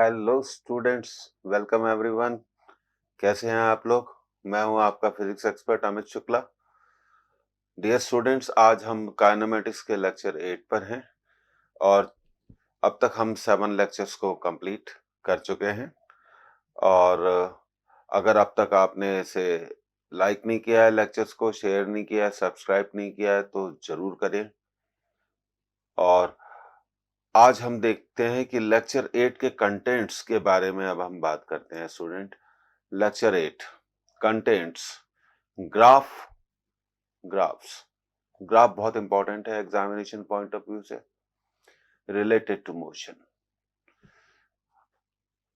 Hello students, welcome everyone. कैसे हैं आप लोग? मैं हूं आपका physics expert Amit Shukla. Dear students, आज हम काइनेमेटिक्स के लेक्चर 8 पर हैं और अब तक हम 7 लेक्चर्स को कंप्लीट कर चुके हैं। और अगर अब तक आपने इसे लाइक नहीं किया है, लेक्चर्स को शेयर नहीं किया है, सब्सक्राइब नहीं किया है तो जरूर करें। और आज हम देखते हैं कि लेक्चर 8 के कंटेंट्स के बारे में अब हम बात करते हैं student. Lecture 8 contents. Graphs graph बहुत इंपॉर्टेंट है एग्जामिनेशन पॉइंट ऑफ व्यू से, रिलेटेड टू मोशन।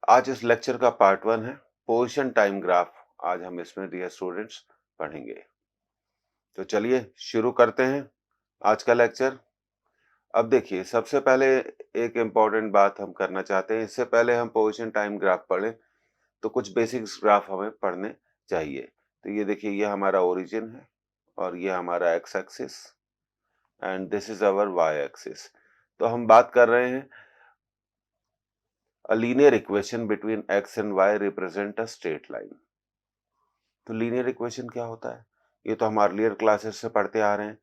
आज इस लेक्चर का पार्ट 1 है पोजीशन टाइम ग्राफ। आज हम इसमें डियर स्टूडेंट्स पढ़ेंगे। तो चलिए शुरू करते हैं आज का लेक्चर। अब देखिए, सबसे पहले एक इंपॉर्टेंट बात हम करना चाहते हैं। इससे पहले हम पोजीशन टाइम ग्राफ पढ़ें तो कुछ बेसिक्स ग्राफ हमें पढ़ने चाहिए। तो ये देखिए, ये हमारा ओरिजिन है और ये हमारा X axis and this is our Y axis. तो हम बात कर रहे हैं a linear equation between x and y represent a straight line। तो लीनियर इक्वेशन क्या होता है? ये तो हम अर्लियर क्लासेस से पढ़ते आ रहे हैं।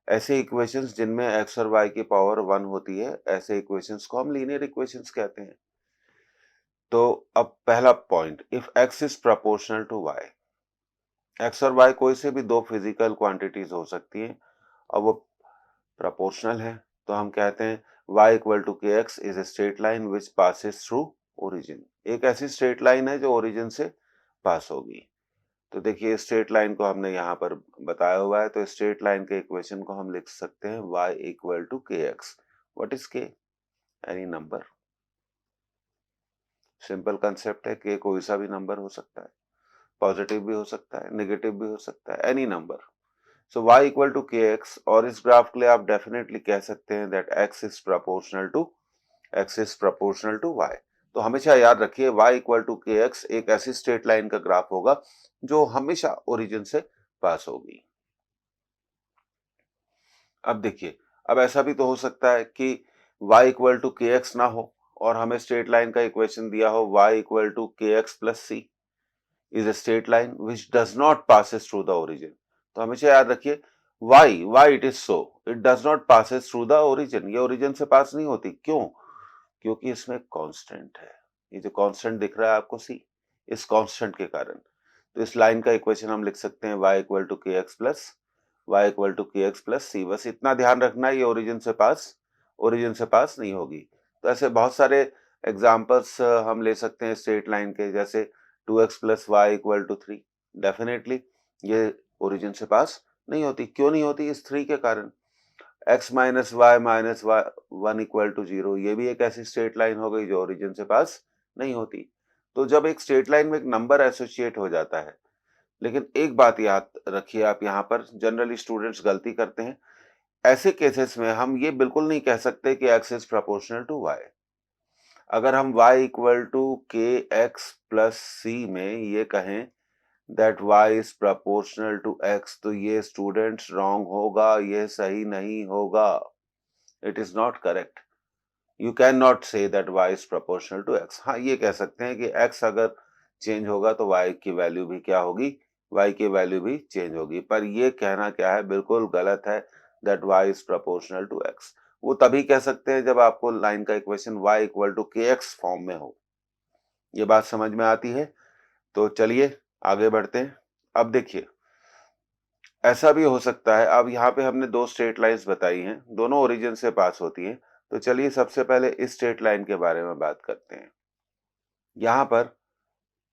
ऐसे इक्वेशंस जिनमें x और y की पावर 1 होती है, ऐसे इक्वेशंस को हम लीनियर इक्वेशंस कहते हैं। तो अब पहला point, if x is proportional to y। x और y कोई से भी दो फिजिकल क्वांटिटीज हो सकती हैं और वो प्रोपोर्शनल है, तो हम कहते हैं y इक्वल टू के x is a straight line which passes through origin. एक ऐसी स्ट्रेट लाइन है जो ओरिजिन से पास होगी। तो देखिए, स्ट्रेट लाइन को हमने यहाँ पर बताया हुआ है। तो स्ट्रेट लाइन के इक्वेशन को हम लिख सकते हैं y इक्वल टू के x. What is k? Any number. Simple concept है, k कोई सा भी नंबर हो सकता है, पॉजिटिव भी हो सकता है, नेगेटिव भी हो सकता है, any number. So y equal to के एक्स। और इस ग्राफ के लिए आप डेफिनेटली कह सकते हैं that x is proportional to y। तो हमेशा याद रखिए, y इक्वल टू के एक्स एक ऐसी स्ट्रेट लाइन का ग्राफ होगा जो हमेशा ओरिजिन से पास होगी। अब देखिए, अब ऐसा भी तो हो सकता है कि y इक्वल टू के एक्स ना हो और हमें स्ट्रेट लाइन का इक्वेशन दिया हो y इक्वल टू के x plus C is a straight line which does not passes through the origin। तो हमेशा याद रखिए, why it is so, it does not passes through the origin। ये origin से पास नहीं होती। क्यों? क्योंकि इसमें कांस्टेंट है। ये जो कांस्टेंट दिख रहा है आपको सी, इस कांस्टेंट के कारण। तो इस लाइन का इक्वेशन हम लिख सकते हैं y इक्वल टू के एक्स प्लस सी। बस इतना ध्यान रखना है, ये ओरिजिन से पास नहीं होगी। तो ऐसे बहुत सारे एग्जांपल्स हम ले सकते हैं स्ट्रेट लाइन के, जैसे 2x plus Y equal to 3। Definitely ये ओरिजिन से पास नहीं होती। क्यों नहीं होती? इस 3 के कारण। x minus y 1 equal to 0, ये भी एक ऐसी स्ट्रेट लाइन हो गई जो ओरिजिन से पास नहीं होती। तो जब एक स्ट्रेट लाइन में एक नंबर एसोसिएट हो जाता है, लेकिन एक बात याद रखिए, आप यहाँ पर जनरली स्टूडेंट्स गलती करते हैं। ऐसे केसेस में हम ये बिल्कुल नहीं कह सकते कि x is proportional to y। अगर हम y इक्वल टू के एक्स प्लस सी में ये कहें that y is proportional to x, तो ये स्टूडेंट्स रॉन्ग होगा, ये सही नहीं होगा। It is not correct. You can not say that y is proportional to x। हाँ, ये कह सकते हैं कि x अगर चेंज होगा तो y की वैल्यू भी क्या होगी? y की वैल्यू भी चेंज होगी। पर ये कहना क्या है, बिल्कुल गलत है that y is proportional to x। वो तभी कह सकते हैं जब आपको लाइन का इक्वेशन y इक्वल टू के एक्स फॉर्म में हो। ये बात समझ में आती है? तो चलिए आगे बढ़ते हैं। अब देखिए, ऐसा भी हो सकता है, अब यहाँ पे हमने दो स्ट्रेट लाइंस बताई हैं, दोनों ओरिजिन से पास होती हैं। तो चलिए सबसे पहले इस स्ट्रेट लाइन के बारे में बात करते हैं। यहाँ पर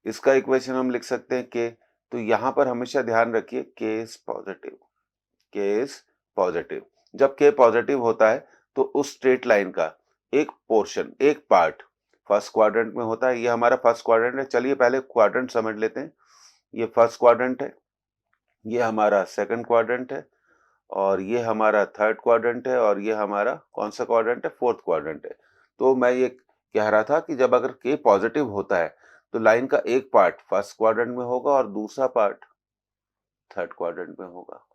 इसका इक्वेशन हम लिख सकते हैं के। तो यहाँ पर हमेशा ध्यान रखिए के इज पॉजिटिव। के इज पॉजिटिव। जब के पॉजिटिव होता है तो उस स्ट्रेट लाइन का एक पोर्शन, एक पार्ट फर्स्ट क्वाड्रेंट में होता है। ये हमारा फर्स्ट क्वाड्रेंट है। चलिए पहले क्वाड्रेंट समझ लेते हैं। ये फर्स्ट क्वाड्रेंट है, ये हमारा सेकंड क्वाड्रेंट है, और ये हमारा थर्ड क्वाड्रेंट है, और ये हमारा कौन सा क्वाड्रेंट है? फोर्थ क्वाड्रेंट है। तो मैं ये कह रहा था कि जब अगर के पॉजिटिव होता है तो लाइन का एक पार्ट फर्स्ट क्वाड्रेंट में होगा और दूसरा पार्ट थर्ड क्वाड्रेंट में होगा।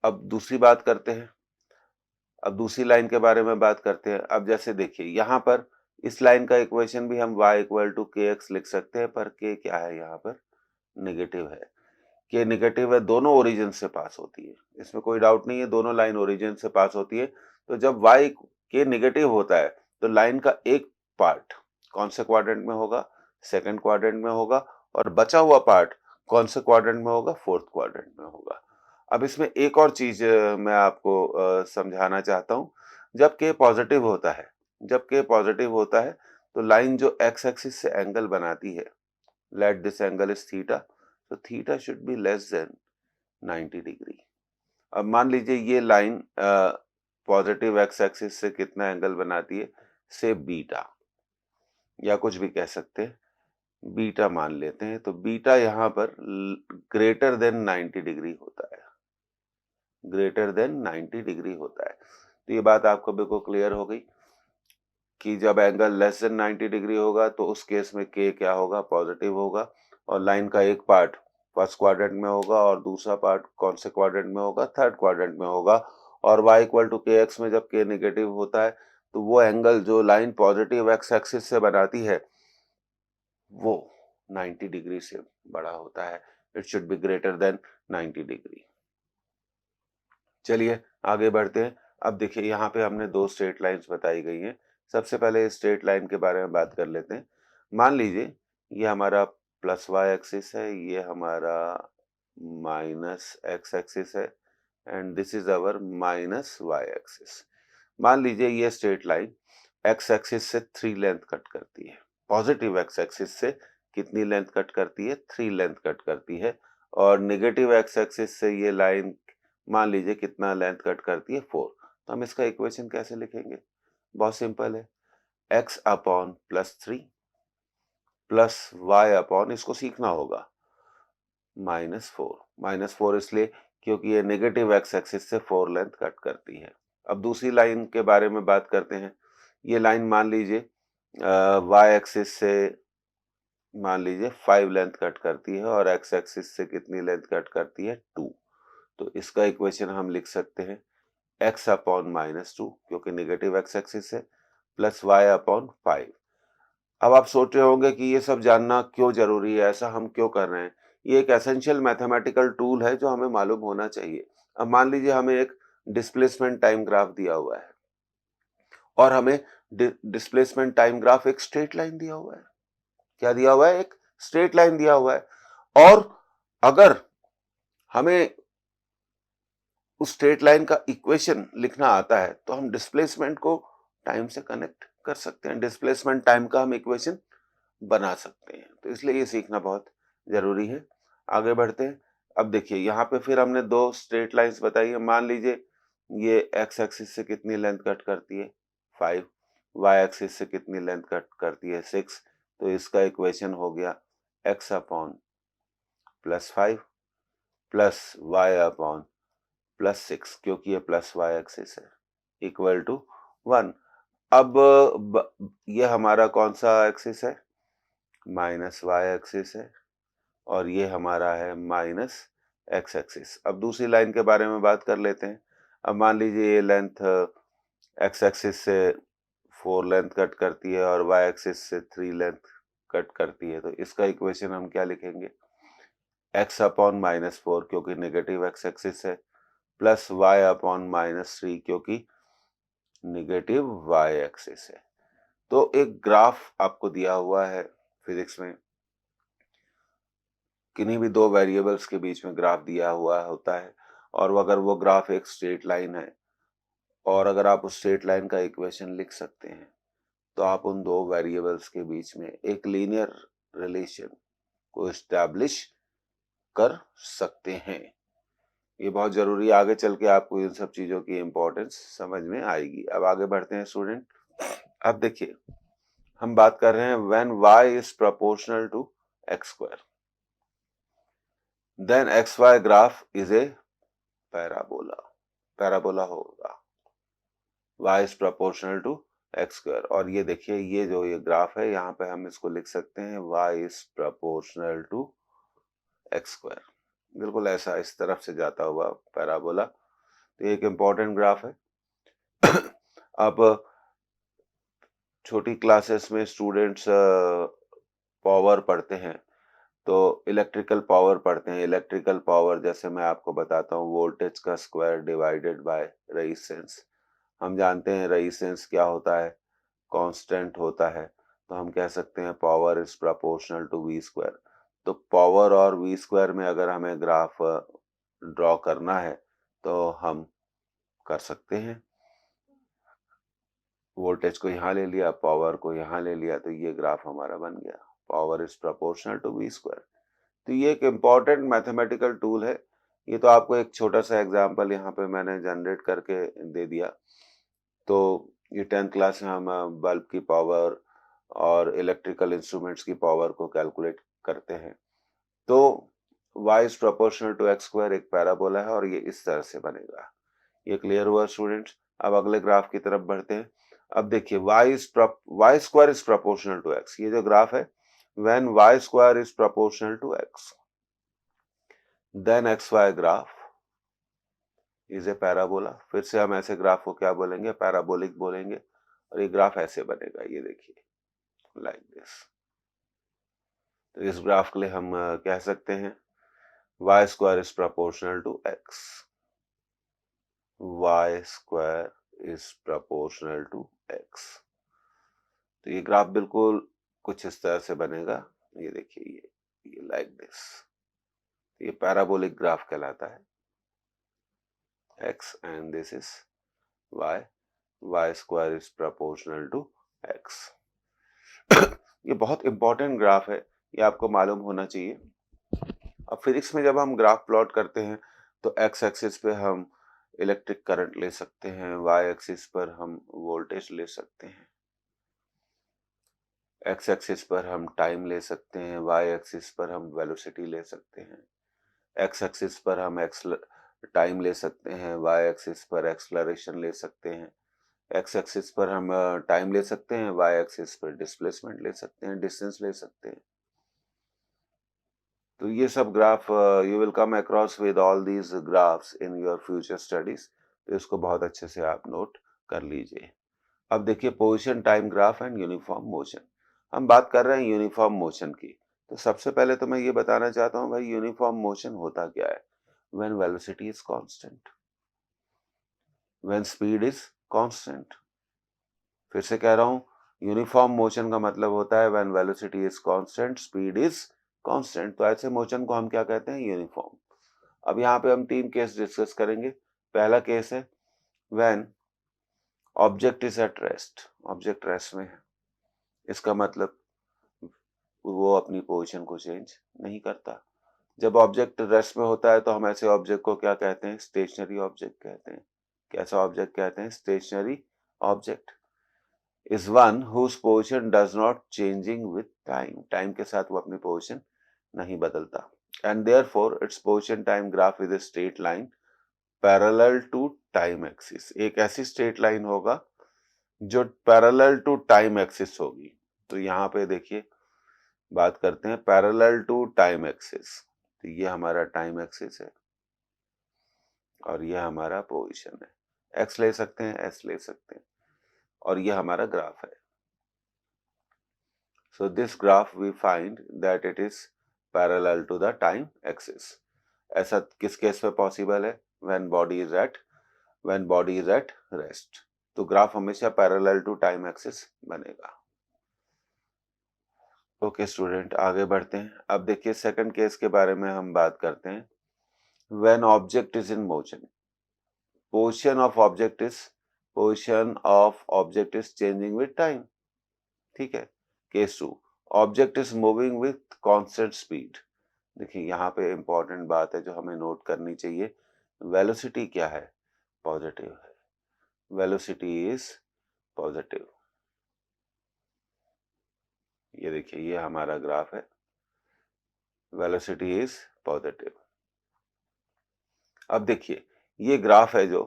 अब दूसरी बात करते हैं, अब दूसरी लाइन के बारे में बात करते हैं। अब जैसे देखिए, यहाँ पर इस लाइन का इक्वेशन भी हम y इक्वल टू के एक्स लिख सकते हैं, पर k क्या है यहाँ पर, नेगेटिव है। k नेगेटिव है, दोनों ओरिजिन से पास होती है, इसमें कोई डाउट नहीं है, दोनों लाइन ओरिजिन से पास होती है। तो जब y k नेगेटिव होता है तो लाइन का एक पार्ट कौन से क्वाड्रेंट में होगा, सेकंड क्वाड्रेंट में होगा, और बचा हुआ पार्ट कौन से क्वाड्रेंट में होगा, फोर्थ क्वाड्रेंट में होगा। अब इसमें एक और चीज मैं आपको समझाना चाहता हूँ। जब k पॉजिटिव होता है, जब k पॉजिटिव होता है तो लाइन जो x एक्सिस से एंगल बनाती है, let this angle is theta, तो theta should be less than 90 degree. अब मान लीजिए ये लाइन पॉजिटिव x एक्सिस से कितना एंगल बनाती है, से बीटा, या कुछ भी कह सकते हैं, बीटा मान लेते हैं। तो बीटा यहाँ पर ग्रेटर देन 90 डिग्री होता है, ग्रेटर देन 90 डिग्री होता है। तो ये बात आपको बिल्कुल क्लियर हो गई कि जब एंगल लेस देन 90 डिग्री होगा तो उस केस में k क्या होगा, पॉजिटिव होगा, और लाइन का एक पार्ट फर्स्ट क्वाड्रेंट में होगा और दूसरा पार्ट कौन से क्वाड्रेंट में होगा, थर्ड क्वाड्रेंट में होगा। और y इक्वल टू के एक्स में जब k नेगेटिव होता है तो वो एंगल जो लाइन पॉजिटिव x एक्सिस से बनाती है वो 90 डिग्री से बड़ा होता है, it should be greater than 90 degree. चलिए आगे बढ़ते हैं। अब देखिए यहाँ पे हमने दो स्ट्रेट लाइंस बताई गई हैं। सबसे पहले स्ट्रेट लाइन के बारे में बात कर लेते हैं। मान लीजिए ये हमारा प्लस वाई एक्सिस है, ये हमारा माइनस एक्स एक्सिस है, and this is our minus y axis. मान लीजिए ये स्ट्रेट लाइन एक्स एक्सिस से 3 लेंथ कट करती है, पॉजिटिव एक्स एक्सिस से कितनी लेंथ कट करती है, 3 लेंथ कट करती है, और नेगेटिव एक्स एक्सिस से ये लाइन मान लीजिए कितना लेंथ कट करती है, 4। तो हम इसका इक्वेशन कैसे लिखेंगे, बहुत सिंपल है, x upon plus 3 plus y upon, इसको सीखना होगा, -4 इसलिए क्योंकि ये नेगेटिव एक्स एक्सिस से 4 लेंथ कट करती है। अब दूसरी लाइन के बारे में बात करते हैं। ये लाइन मान लीजिए वाई एक्सिस से मान लीजिए 5 लेंथ कट करती है, और एक्स एक्सिस से कितनी लेंथ कट करती है, 2। तो इसका इक्वेशन हम लिख सकते हैं x अपॉन -2 क्योंकि नेगेटिव एक्स एक्सिस है, प्लस y अपॉन 5। अब आप सोच रहे होंगे कि ये सब जानना क्यों जरूरी है, ऐसा हम क्यों कर रहे हैं। ये एक एसेंशियल मैथमेटिकल टूल है जो हमें मालूम होना चाहिए। अब मान लीजिए हमें एक डिस्प्लेसमेंट टाइम ग्राफ दिया हुआ है, और हमें डिस्प्लेसमेंट टाइम ग्राफ एक स्ट्रेट लाइन दिया हुआ है। क्या दिया हुआ है, एक स्ट्रेट लाइन दिया हुआ है। और अगर हमें उस स्ट्रेट लाइन का इक्वेशन लिखना आता है तो हम डिस्प्लेसमेंट को टाइम से कनेक्ट कर सकते हैं, डिस्प्लेसमेंट टाइम का हम इक्वेशन बना सकते हैं। तो इसलिए ये सीखना बहुत जरूरी है। आगे बढ़ते हैं। अब देखिए यहाँ पे फिर हमने दो स्ट्रेट लाइंस बताई है। मान लीजिए ये एक्स एक्सिस से कितनी लेंथ कट करती है, 5, वाई एक्सिस से कितनी लेंथ कट करती है, 6। तो इसका इक्वेशन हो गया x upon plus 5 plus y upon plus 6, क्योंकि ये प्लस वाई एक्सिस है, इक्वल टू 1। अब ये हमारा कौन सा एक्सिस है, माइनस वाई एक्सिस है, और ये हमारा है माइनस एक्स एक्सिस। अब दूसरी लाइन के बारे में बात कर लेते हैं। अब मान लीजिए ये लेंथ एक्स एक्सिस से 4 लेंथ कट करती है और वाई एक्सिस से 3 लेंथ कट करती है। तो इसका इक्वेशन हम क्या लिखेंगे, x अपॉन -4 क्योंकि नेगेटिव एक्स एक्सिस है, प्लस y अपॉन -3 क्योंकि नेगेटिव y एक्सिस है। तो एक ग्राफ आपको दिया हुआ है फिजिक्स में, किन्हीं भी दो वेरिएबल्स के बीच में ग्राफ दिया हुआ होता है, और अगर वो ग्राफ एक स्ट्रेट लाइन है, और अगर आप उस स्ट्रेट लाइन का इक्वेशन लिख सकते हैं, तो आप उन दो वेरिएबल्स के बीच में एक लीनियर रिलेशन को एस्टैब्लिश कर सकते हैं। ये बहुत जरूरी है, आगे चल के आपको इन सब चीजों की इंपॉर्टेंस समझ में आएगी। अब आगे बढ़ते हैं स्टूडेंट। अब देखिए हम बात कर रहे हैं when y is proportional to x square, then x y graph is a parabola. Parabola होगा, y is proportional to x square. और ये देखिए ये जो ये ग्राफ है, यहाँ पे हम इसको लिख सकते हैं y is proportional to x square, बिल्कुल ऐसा इस तरफ से जाता हुआ पैराबोला। तो ये एक इंपॉर्टेंट ग्राफ है। अब छोटी क्लासेस में स्टूडेंट्स पावर पढ़ते हैं, तो इलेक्ट्रिकल पावर पढ़ते हैं। इलेक्ट्रिकल पावर जैसे मैं आपको बताता हूँ, वोल्टेज का स्क्वायर डिवाइडेड बाय रेजिस्टेंस। हम जानते हैं रेजिस्टेंस क्या होता है, कांस्टेंट होता है, तो हम कह सकते हैं power is proportional to v square. तो पावर और वी स्क्वायर में अगर हमें ग्राफ ड्रॉ करना है तो हम कर सकते हैं। वोल्टेज को यहाँ ले लिया, पावर को यहाँ ले लिया, तो ये ग्राफ हमारा बन गया, power is proportional to v square. तो ये एक इम्पॉर्टेंट मैथमेटिकल टूल है। ये तो आपको एक छोटा सा एग्जांपल यहाँ पे मैंने जनरेट करके दे दिया। तो ये 10th क्लास में हम बल्ब की पावर और इलेक्ट्रिकल इंस्ट्रूमेंट्स की पावर को कैलकुलेट करते हैं। तो y is proportional to x square एक पैराबोला है और ये इस तरह से बनेगा। ये क्लियर हुआ स्टूडेंट्स? अब अगले ग्राफ की तरफ बढ़ते हैं। अब देखिए y square is proportional to x, ये जो ग्राफ है, when y square is proportional to x, then xy graph is a parabola. फिर से हम ऐसे ग्राफ को क्या बोलेंगे, पैराबोलिक बोलेंगे। और ये ग्राफ ऐसे बनेगा, ये देखिए, लाइक दिस। तो इस ग्राफ के लिए हम कह सकते हैं y square is proportional to x, y square is proportional to x। तो ये ग्राफ बिल्कुल कुछ इस तरह से बनेगा, ये देखिए, ये लाइक दिस। ये पैराबोलिक ग्राफ कहलाता है, x and this is y square is proportional to x। ये बहुत इंपॉर्टेंट ग्राफ है, ये आपको मालूम होना चाहिए। अब फिजिक्स में जब हम ग्राफ प्लॉट करते हैं तो x एक्सिस पे हम इलेक्ट्रिक करंट ले सकते हैं, y एक्सिस पर हम वोल्टेज ले सकते हैं, x एक्सिस पर हम टाइम ले सकते हैं, y एक्सिस पर हम वेलोसिटी ले सकते हैं, x एक्सिस पर हम टाइम ले सकते हैं, y एक्सिस पर एक्सलरेशन ले सकते हैं, x एक्सिस पर हम टाइम ले सकते हैं, y एक्सिस पर डिस्प्लेसमेंट ले सकते हैं, डिस्टेंस ले सकते हैं। तो ये सब graph you will come across with all these graphs in your future studies, तो इसको बहुत अच्छे से आप नोट कर लीजिए। अब देखिए position time graph and uniform motion. हम बात कर रहे हैं यूनिफॉर्म मोशन की। तो सबसे पहले तो मैं ये बताना चाहता हूँ भाई, यूनिफॉर्म मोशन होता क्या है? When velocity is constant, when speed is constant. फिर से कह रहा हूँ, यूनिफॉर्म मोशन का मतलब होता है when velocity is constant, speed is constant. तो ऐसे मोशन को हम क्या कहते हैं? यूनिफॉर्म। अब यहाँ पे हम 3 केस डिस्कस करेंगे। पहला केस है when object is at rest, object rest में है, इसका मतलब वो अपनी पोजीशन को चेंज नहीं करता। जब ऑब्जेक्ट रेस्ट में होता है तो हम ऐसे ऑब्जेक्ट को क्या कहते हैं? स्टेशनरी ऑब्जेक्ट कहते हैं। कैसा ऑब्जेक्ट कहते हैं? Stationary object is one whose position does not changing with time, time के साथ वो अपनी पोजीशन नहीं बदलता। And therefore its position time graph is a straight line parallel to time axis. एक ऐसी स्ट्रेट लाइन होगा जो पैरेलल टू टाइम एक्सिस होगी। तो यहाँ पे देखिए, बात करते हैं पैरेलल टू टाइम एक्सिस। तो ये हमारा टाइम एक्सिस है और ये हमारा पोजीशन है। एक्स ले सकते हैं, एस ले सकते हैं, और ये हमारा ग्राफ है। So this graph we find that it is parallel to the time axis. ऐसा किस केस में पॉसिबल है? When body is at rest. तो ग्राफ हमेशा पैरेलल टू टाइम एक्सिस बनेगा। ओके स्टूडेंट, आगे बढ़ते हैं। अब देखिए सेकंड केस के बारे में हम बात करते हैं। When object is in motion, position of object is changing with time। ठीक है। Case 2, object is moving with constant speed. देखिए यहाँ पे इंपॉर्टेंट बात है जो हमें नोट करनी चाहिए। वेलोसिटी क्या है? पॉजिटिव है। Velocity is positive. ये देखिए, ये हमारा ग्राफ है, वेलोसिटी इज पॉजिटिव। अब देखिए, ये ग्राफ है जो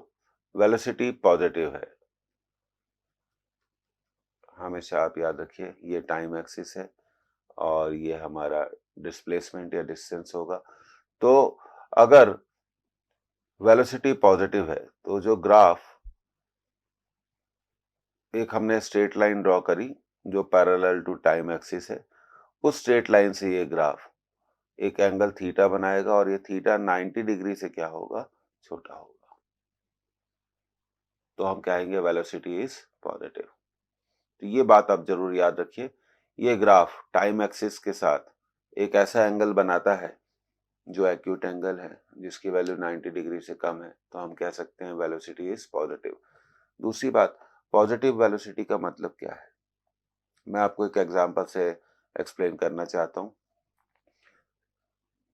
वेलोसिटी पॉजिटिव है, हमेशा आप याद रखिए, ये टाइम एक्सिस है और ये हमारा डिस्प्लेसमेंट या डिस्टेंस होगा। तो अगर वेलोसिटी पॉजिटिव है तो जो ग्राफ एक हमने स्ट्रेट लाइन ड्रॉ करी जो पैरेलल टू टाइम एक्सिस है। उस स्ट्रेट लाइन से ये ग्राफ एक एंगल थीटा बनाएगा और ये थीटा 90 डिग्री से क्या होगा, छोटा होगा। तो हम कहेंगे वेलोसिटी इज पॉजिटिव। तो ये बात आप जरूर याद रखिए, ये ग्राफ टाइम एक्सिस के साथ एक ऐसा एंगल बनाता है जो एक्यूट एंगल है, जिसकी वैल्यू 90 डिग्री से कम है, तो हम कह सकते हैं वेलोसिटी इज पॉजिटिव। दूसरी बात, पॉजिटिव वेलोसिटी का मतलब क्या है, मैं आपको एक एग्जांपल से एक्सप्लेन करना चाहता हूँ।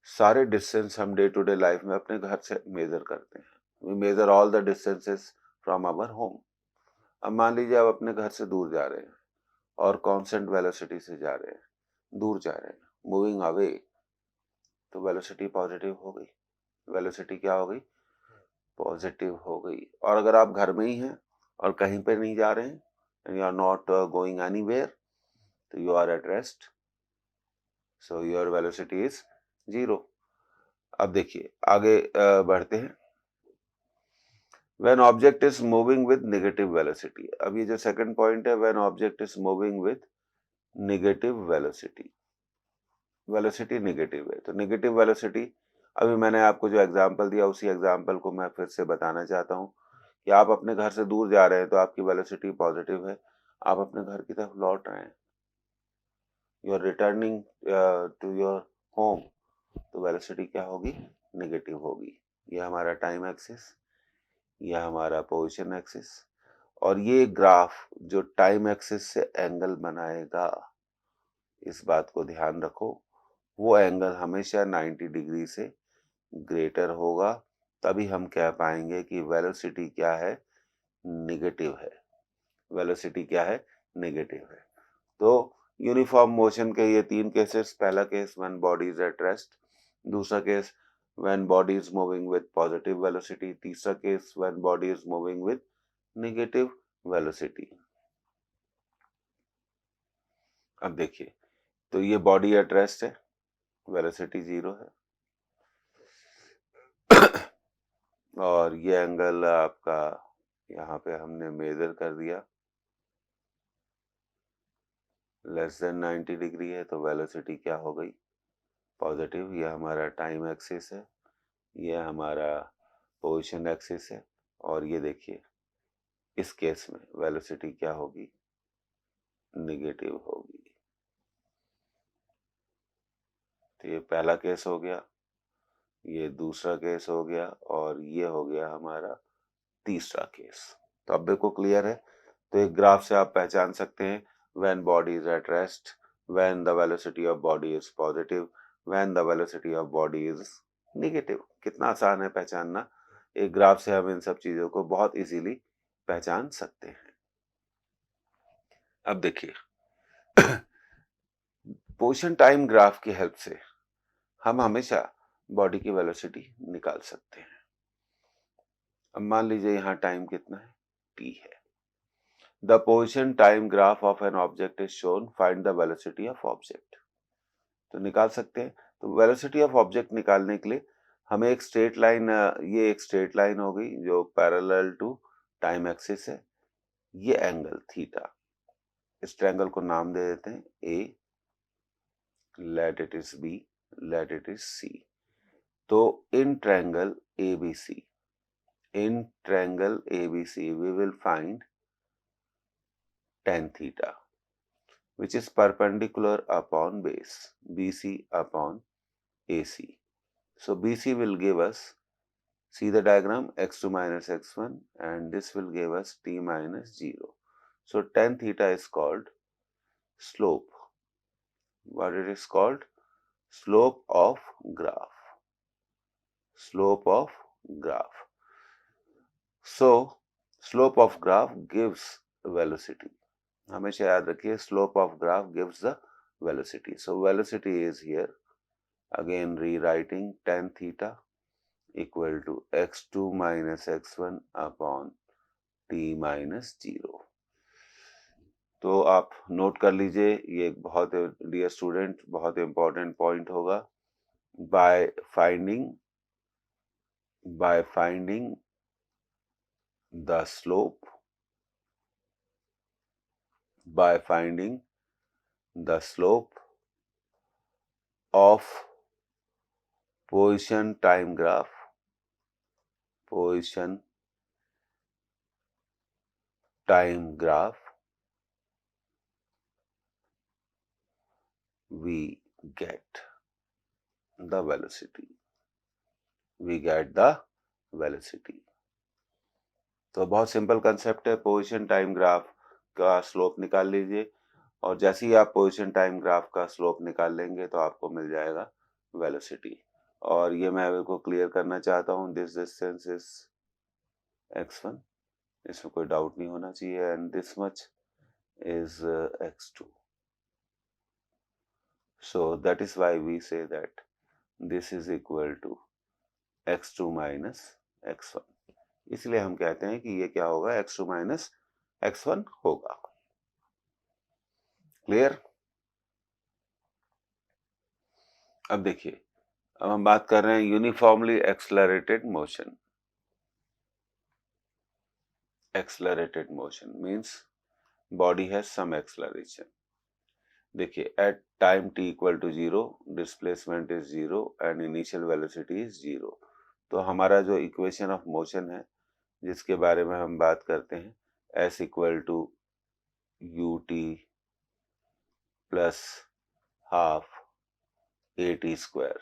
सारे डिस्टेंस हम डे टू डे लाइफ में अपने घर से मेजर करते हैं। We measure all the distances from our home. अब मान लीजिए आप अपने घर से दूर जा रहे हैं और कांस्टेंट वेलोसिटी से जा रहे हैं, दूर जा रहे हैं, मूविंग अवे, तो वेलोसिटी पॉजिटिव हो गई। वेलोसिटी क्या हो गई, पॉजिटिव हो गई। और अगर आप घर में ही हैं और कहीं पे नहीं जा रहे हैं, you are not going anywhere, तो you are at rest, so your velocity is 0। अब देखिए आगे बढ़ते हैं। When object is moving with negative velocity, अब ये जो सेकंड पॉइंट है, when object is moving with negative velocity, velocity negative है, तो नेगेटिव वेलोसिटी, अभी मैंने आपको जो एग्जांपल दिया उसी एग्जांपल को मैं फिर से बताना चाहता हूँ कि आप अपने घर से दूर जा रहे हैं तो आपकी वेलोसिटी पॉजिटिव है, आप अपने घर की तरफ लौट रहे हैं, you are returning to your home, तो वेलोसिटी क्या होगी, नेगेटिव होगी। ये हमारा टाइम एक्सिस, यह हमारा पोजीशन एक्सिस, और ये ग्राफ जो टाइम एक्सिस से एंगल बनाएगा, इस बात को ध्यान रखो, वो एंगल हमेशा 90 डिग्री से ग्रेटर होगा, तभी हम कह पाएंगे कि वेलोसिटी क्या है, नेगेटिव है। वेलोसिटी क्या है, नेगेटिव है। तो यूनिफॉर्म मोशन के ये तीन केसेस, पहला case when body is at rest, दूसरा case when body is moving with positive velocity, तीसरा case when body is moving with negative velocity. अब देखिए, तो ये बॉडी एट रेस्ट है, वेलोसिटी 0 है, और ये एंगल आपका यहाँ पे हमने मेजर कर दिया, लेस देन 90 डिग्री है, तो वेलोसिटी क्या हो गई, पॉजिटिव। ये हमारा टाइम एक्सिस है, ये हमारा पोजीशन एक्सिस है, और ये देखिए इस केस में वेलोसिटी क्या होगी, नेगेटिव होगी। तो ये पहला केस हो गया, ये दूसरा केस हो गया, और ये हो गया हमारा तीसरा केस। तो अब देखो क्लियर है। तो एक ग्राफ से आप पहचान सकते हैं when body is at rest, when the velocity of body is positive, when the velocity of body is negative. कितना आसान है पहचानना, एक ग्राफ से हम इन सब चीजों को बहुत इजीली पहचान सकते हैं। अब देखिए पोजीशन टाइम ग्राफ की हेल्प से हम हमेशा बॉडी की वेलोसिटी निकाल सकते हैं। अब मान लीजिए यहाँ टाइम कितना है, t है। The position time graph of an object is shown, find the velocity of object। तो निकाल सकते हैं। तो वेलोसिटी ऑफ ऑब्जेक्ट निकालने के लिए हमें एक स्ट्रेट लाइन, ये एक स्ट्रेट लाइन हो गई जो पैरेलल टू टाइम एक्सिस है, ये एंगल थीटा, इस ट्रायंगल को नाम दे देते हैं A, let it is B, let it is C. तो in triangle ABC, in triangle ABC we will find tan theta which is perpendicular upon base BC upon AC. So BC will give us, see the diagram, x2 minus x1, and this will give us t minus 0. So tan theta is called slope. What it is called? Slope of graph. Slope of graph. So slope of graph gives velocity. हमेशा याद रखिए, slope of graph gives the velocity. So velocity is here, again rewriting tan theta equal to x2 minus x1 upon t minus 0. तो आप note कर लीजिए, ये एक बहुत, डियर स्टूडेंट, बहुत इंपॉर्टेंट पॉइंट होगा। By finding the slope by finding the slope of position time graph, position time graph, we get the velocity. We get the velocity. तो बहुत सिंपल कंसेप्ट है, पोजीशन टाइम ग्राफ का slope निकाल लीजिए और जैसे ही आप पोजीशन टाइम ग्राफ का स्लोप निकाल लेंगे तो आपको मिल जाएगा वेलोसिटी। और ये मैं आपको क्लियर करना चाहता हूँ, दिस डिस्टेंस इज x1, इसमें कोई डाउट नहीं होना चाहिए, and this much is x2. So that is why we say that this is equal to x2 minus x1. इसलिए हम कहते हैं कि ये क्या होगा, x2 minus x1 होगा। क्लियर? अब देखिए, अब हम बात कर रहे हैं uniformly accelerated motion. Accelerated motion means body has some acceleration. देखिए, at time t equal to 0 displacement is 0 and initial velocity is 0। तो हमारा जो इक्वेशन ऑफ मोशन है जिसके बारे में हम बात करते हैं, s equal to u t plus half a t square,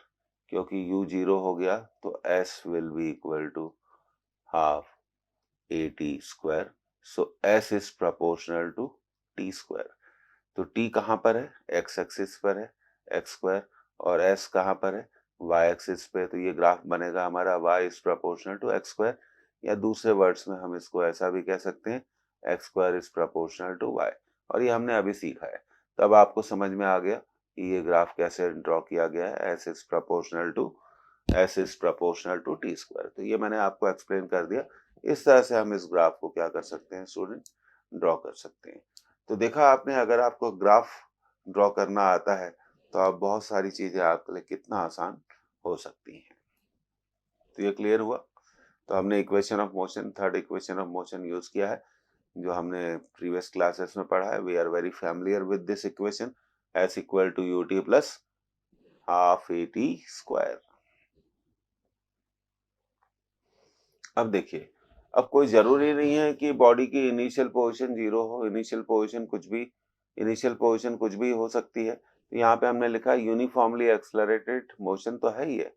क्योंकि u 0 हो गया तो s will be equal to half a t square. So s is proportional to t square. तो t कहाँ पर है, x एक्सिस पर है x स्क्वायर, और s कहाँ पर है, y एक्सिस पे। तो ये ग्राफ बनेगा हमारा y is proportional to x square, या दूसरे वर्ड्स में हम इसको ऐसा भी कह सकते हैं, x square is proportional to y। और ये हमने अभी सीखा है, तब आपको समझ में आ गया कि ये ग्राफ कैसे ड्रॉ किया गया है, s is proportional to t square. तो ये मैंने आपको एक्सप्लेन कर दिया। इस तरह से हम इस ग्राफ को क्या कर सकते हैं स्टूडेंट, ड्रॉ कर सकते हैं। तो देखा आपने, अगर आपको ग्राफ ड्रॉ करना आता है तो आप बहुत सारी चीजें आपके लिए कितना आसान हो सकती हैं। तो ये क्लियर हुआ। तो हमने equation of motion, third equation of motion use किया है, जो हमने प्रीवियस क्लासेस में पढ़ा है। We are very familiar with this equation, s equal to u t plus half a t square. अब देखिए, अब कोई जरूरी नहीं है कि बॉडी की इनिशियल पोजीशन 0 हो, इनिशियल पोजीशन कुछ भी हो सकती है। तो यहाँ पे हमने लिखा यूनिफॉर्मली एक्सलरेटेड मोशन तो है ही है,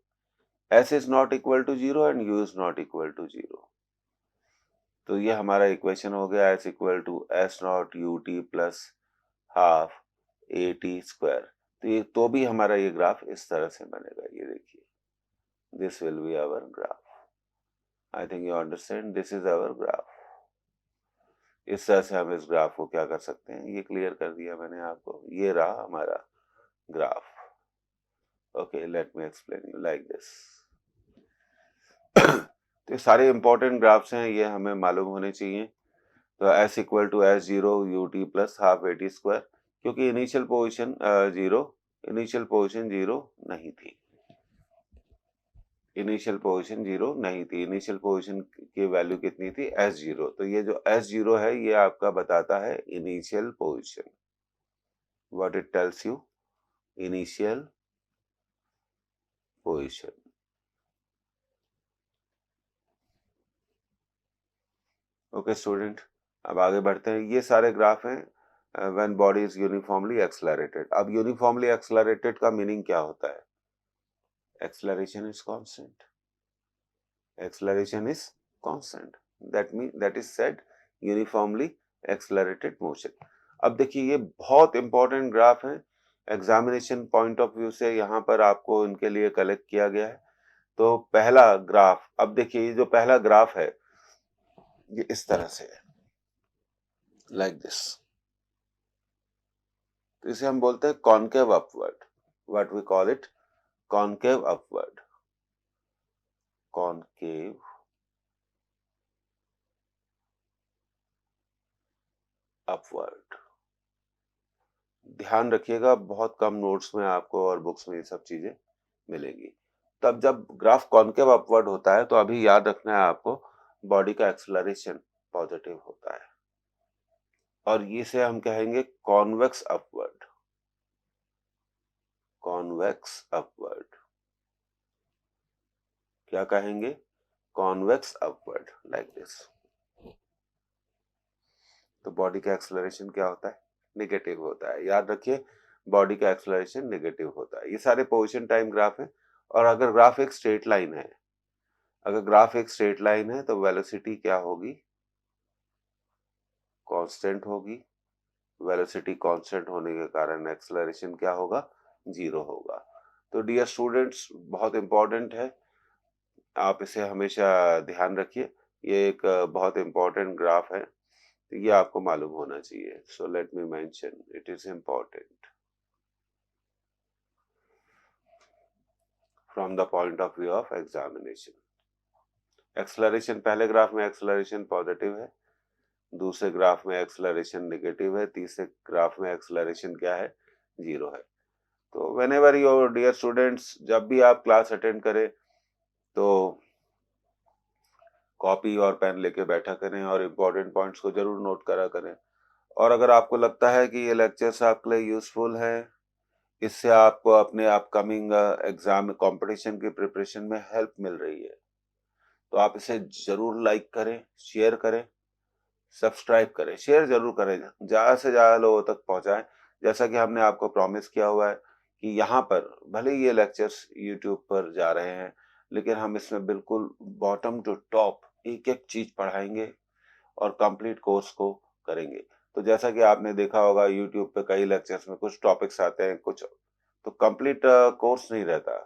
s is not equal to 0 and u is not equal to 0। तो ये हमारा इक्वेशन हो गया s equal to s nought u t plus half a t square. तो ये तो भी हमारा ये ग्राफ इस तरह से बनेगा, ये देखिए, this will be our graph. I think you understand, this is our graph. इस तरह से हम इस ग्राफ को क्या कर सकते हैं, ये क्लियर कर दिया मैंने आपको। ये रहा हमारा graph. Okay, let me explain you like this. तो ये सारे इंपॉर्टेंट ग्राफ्स हैं, ये हमें मालूम होने चाहिए। तो s equal to s 0 u t plus half a t square, क्योंकि इनिशियल पोजिशन 0 नहीं थी। इनिशियल पोजीशन 0 नहीं थी, इनिशियल पोजीशन की वैल्यू कितनी थी, s0। तो ये जो s0 है ये आपका बताता है initial position, what it tells you, initial position. Okay student, अब आगे बढ़ते हैं। ये सारे ग्राफ हैं when body is uniformly accelerated. अब यूनिफॉर्मली एक्सलरेटेड का मीनिंग क्या होता है, acceleration is constant, acceleration is constant, that is said uniformly accelerated motion। अब देखिए, ये बहुत इंपॉर्टेंट ग्राफ है, एग्जामिनेशन पॉइंट ऑफ व्यू से यहाँ पर आपको इनके लिए कलेक्ट किया गया है। तो पहला ग्राफ, अब देखिए, ये जो पहला ग्राफ है ये इस तरह से है, लाइक दिस। तो इसे हम बोलते हैं concave upward, what we call it, concave upward, concave upward. ध्यान रखिएगा, बहुत कम नोट्स में आपको और बुक्स में ये सब चीजें मिलेंगी। तब जब ग्राफ कॉनकेव अपवर्ड होता है तो अभी याद रखना है आपको, बॉडी का एक्सेलरेशन पॉजिटिव होता है, और इसे हम कहेंगे कॉन्वेक्स अपवर्ड, कॉन्वेक्स अपवर्ड। क्या कहेंगे? Convex upward, like this. तो बॉडी का एक्सेलरेशन क्या होता है? नेगेटिव होता है। याद रखिए, बॉडी का एक्सेलरेशन नेगेटिव होता है। ये सारे पोजीशन टाइम ग्राफ है। और अगर ग्राफ एक स्ट्रेट लाइन है, अगर ग्राफ एक स्ट्रेट लाइन है तो वेलोसिटी क्या होगी? कांस्टेंट होगी। वेलोसिटी कांस्टेंट होने के कारण एक्सेलरेशन क्या होगा? जीरो होगा। तो डियर स्टूडेंट्स, बहुत इंपॉर्टेंट है, आप इसे हमेशा ध्यान रखिए। ये एक बहुत इंपॉर्टेंट ग्राफ है, तो ये आपको मालूम होना चाहिए। So let me mention, it is important from the point of view of examination. Acceleration, पहले ग्राफ में एक्सेलरेशन पॉजिटिव है, दूसरे ग्राफ में एक्सेलरेशन नेगेटिव है, तीसरे ग्राफ में एक्सेलरेशन क्या है? जीरो है। तो व्हेनेवर योर डियर स्टूडेंट्स, जब भी आप क्लास अटेंड करें तो कॉपी और पेन लेके बैठा करें और इम्पोर्टेंट पॉइंट्स को जरूर नोट करा करें। और अगर आपको लगता है कि ये लेक्चर्स आपके लिए यूजफुल है, इससे आपको अपने अपकमिंग एग्जाम कंपटीशन की प्रिपरेशन में हेल्प मिल रही है, तो आप इसे जरूर लाइक करें, शेयर करें, सब्सक्राइब करें, शेयर जरूर करें, ज़्यादा से ज़्यादा लोगों तक पहुंचाएं। जैसा कि हमने आपको प्रॉमिस किया हुआ है कि यहाँ पर भले ही ये लेक्चर्स यूट्यूब पर जा रहे हैं, लेकिन हम इसमें बिल्कुल बॉटम टू टॉप एक एक चीज पढ़ाएंगे और कंप्लीट कोर्स को करेंगे। तो जैसा कि आपने देखा होगा यूट्यूब पे कई लेक्चर्स में कुछ टॉपिक्स आते हैं, कुछ तो कंप्लीट कोर्स नहीं रहता,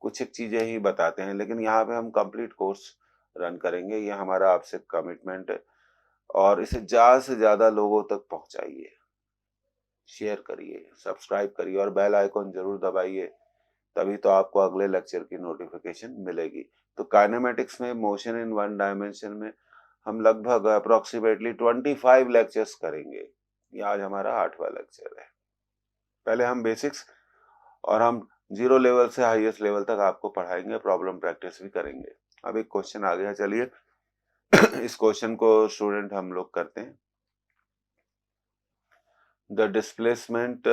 कुछ एक चीजें ही बताते हैं, लेकिन यहाँ पे हम कंप्लीट कोर्स रन करेंगे। ये हमारा आपसे कमिटमेंट है। और इसे ज्यादा से ज्यादा लोगों तक पहुंचाइए, शेयर करिए, सब्सक्राइब करिए और बेल आइकॉन जरूर दबाइए, तभी तो आपको अगले लेक्चर की नोटिफिकेशन मिलेगी। तो काइनेमेटिक्स में, मोशन इन वन डायमेंशन में हम लगभग अप्रोक्सीमेटली 25 लेक्चर्स करेंगे। ये आज हमारा 8वां लेक्चर है। पहले हम बेसिक्स और हम जीरो लेवल से हाईएस्ट लेवल तक आपको पढ़ाएंगे, प्रॉब्लम प्रैक्टिस भी करेंगे। अब एक क्वेश्चन आ गया, चलिए इस क्वेश्चन को स्टूडेंट हम लोग करते हैं। द डिस्प्लेसमेंट,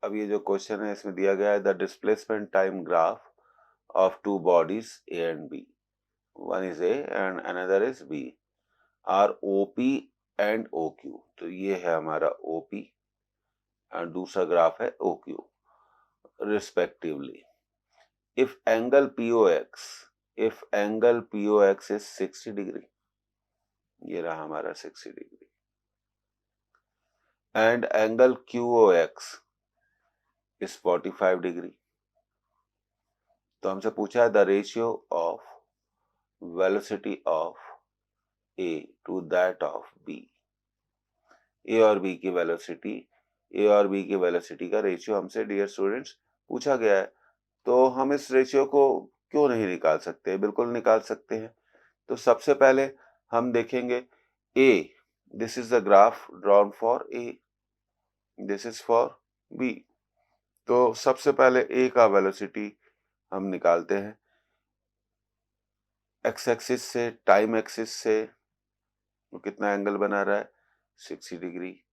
अब ये जो क्वेश्चन है इसमें दिया गया है, the displacement time graph of two bodies A and B, one is A and another is B, are OP and OQ। तो ये है हमारा OP और दूसरा ग्राफ है OQ respectively। If angle POX is 60 degree, ये रहा हमारा 60 degree, and angle QOX is 45 degree, तो हमसे पूछा है the ratio of velocity of A to that of B। ए और बी की वेलोसिटी का रेशियो हमसे डियर स्टूडेंट्स पूछा गया है। तो हम इस रेशियो को क्यों नहीं निकाल सकते? बिल्कुल निकाल सकते हैं। तो सबसे पहले हम देखेंगे A, this is the graph drawn for A, this is for B. तो सबसे पहले ए का वेलोसिटी हम निकालते हैं एक्स एक्सिस से, टाइम एक्सिस से। तो कितना एंगल बना रहा है? 60 डिग्री।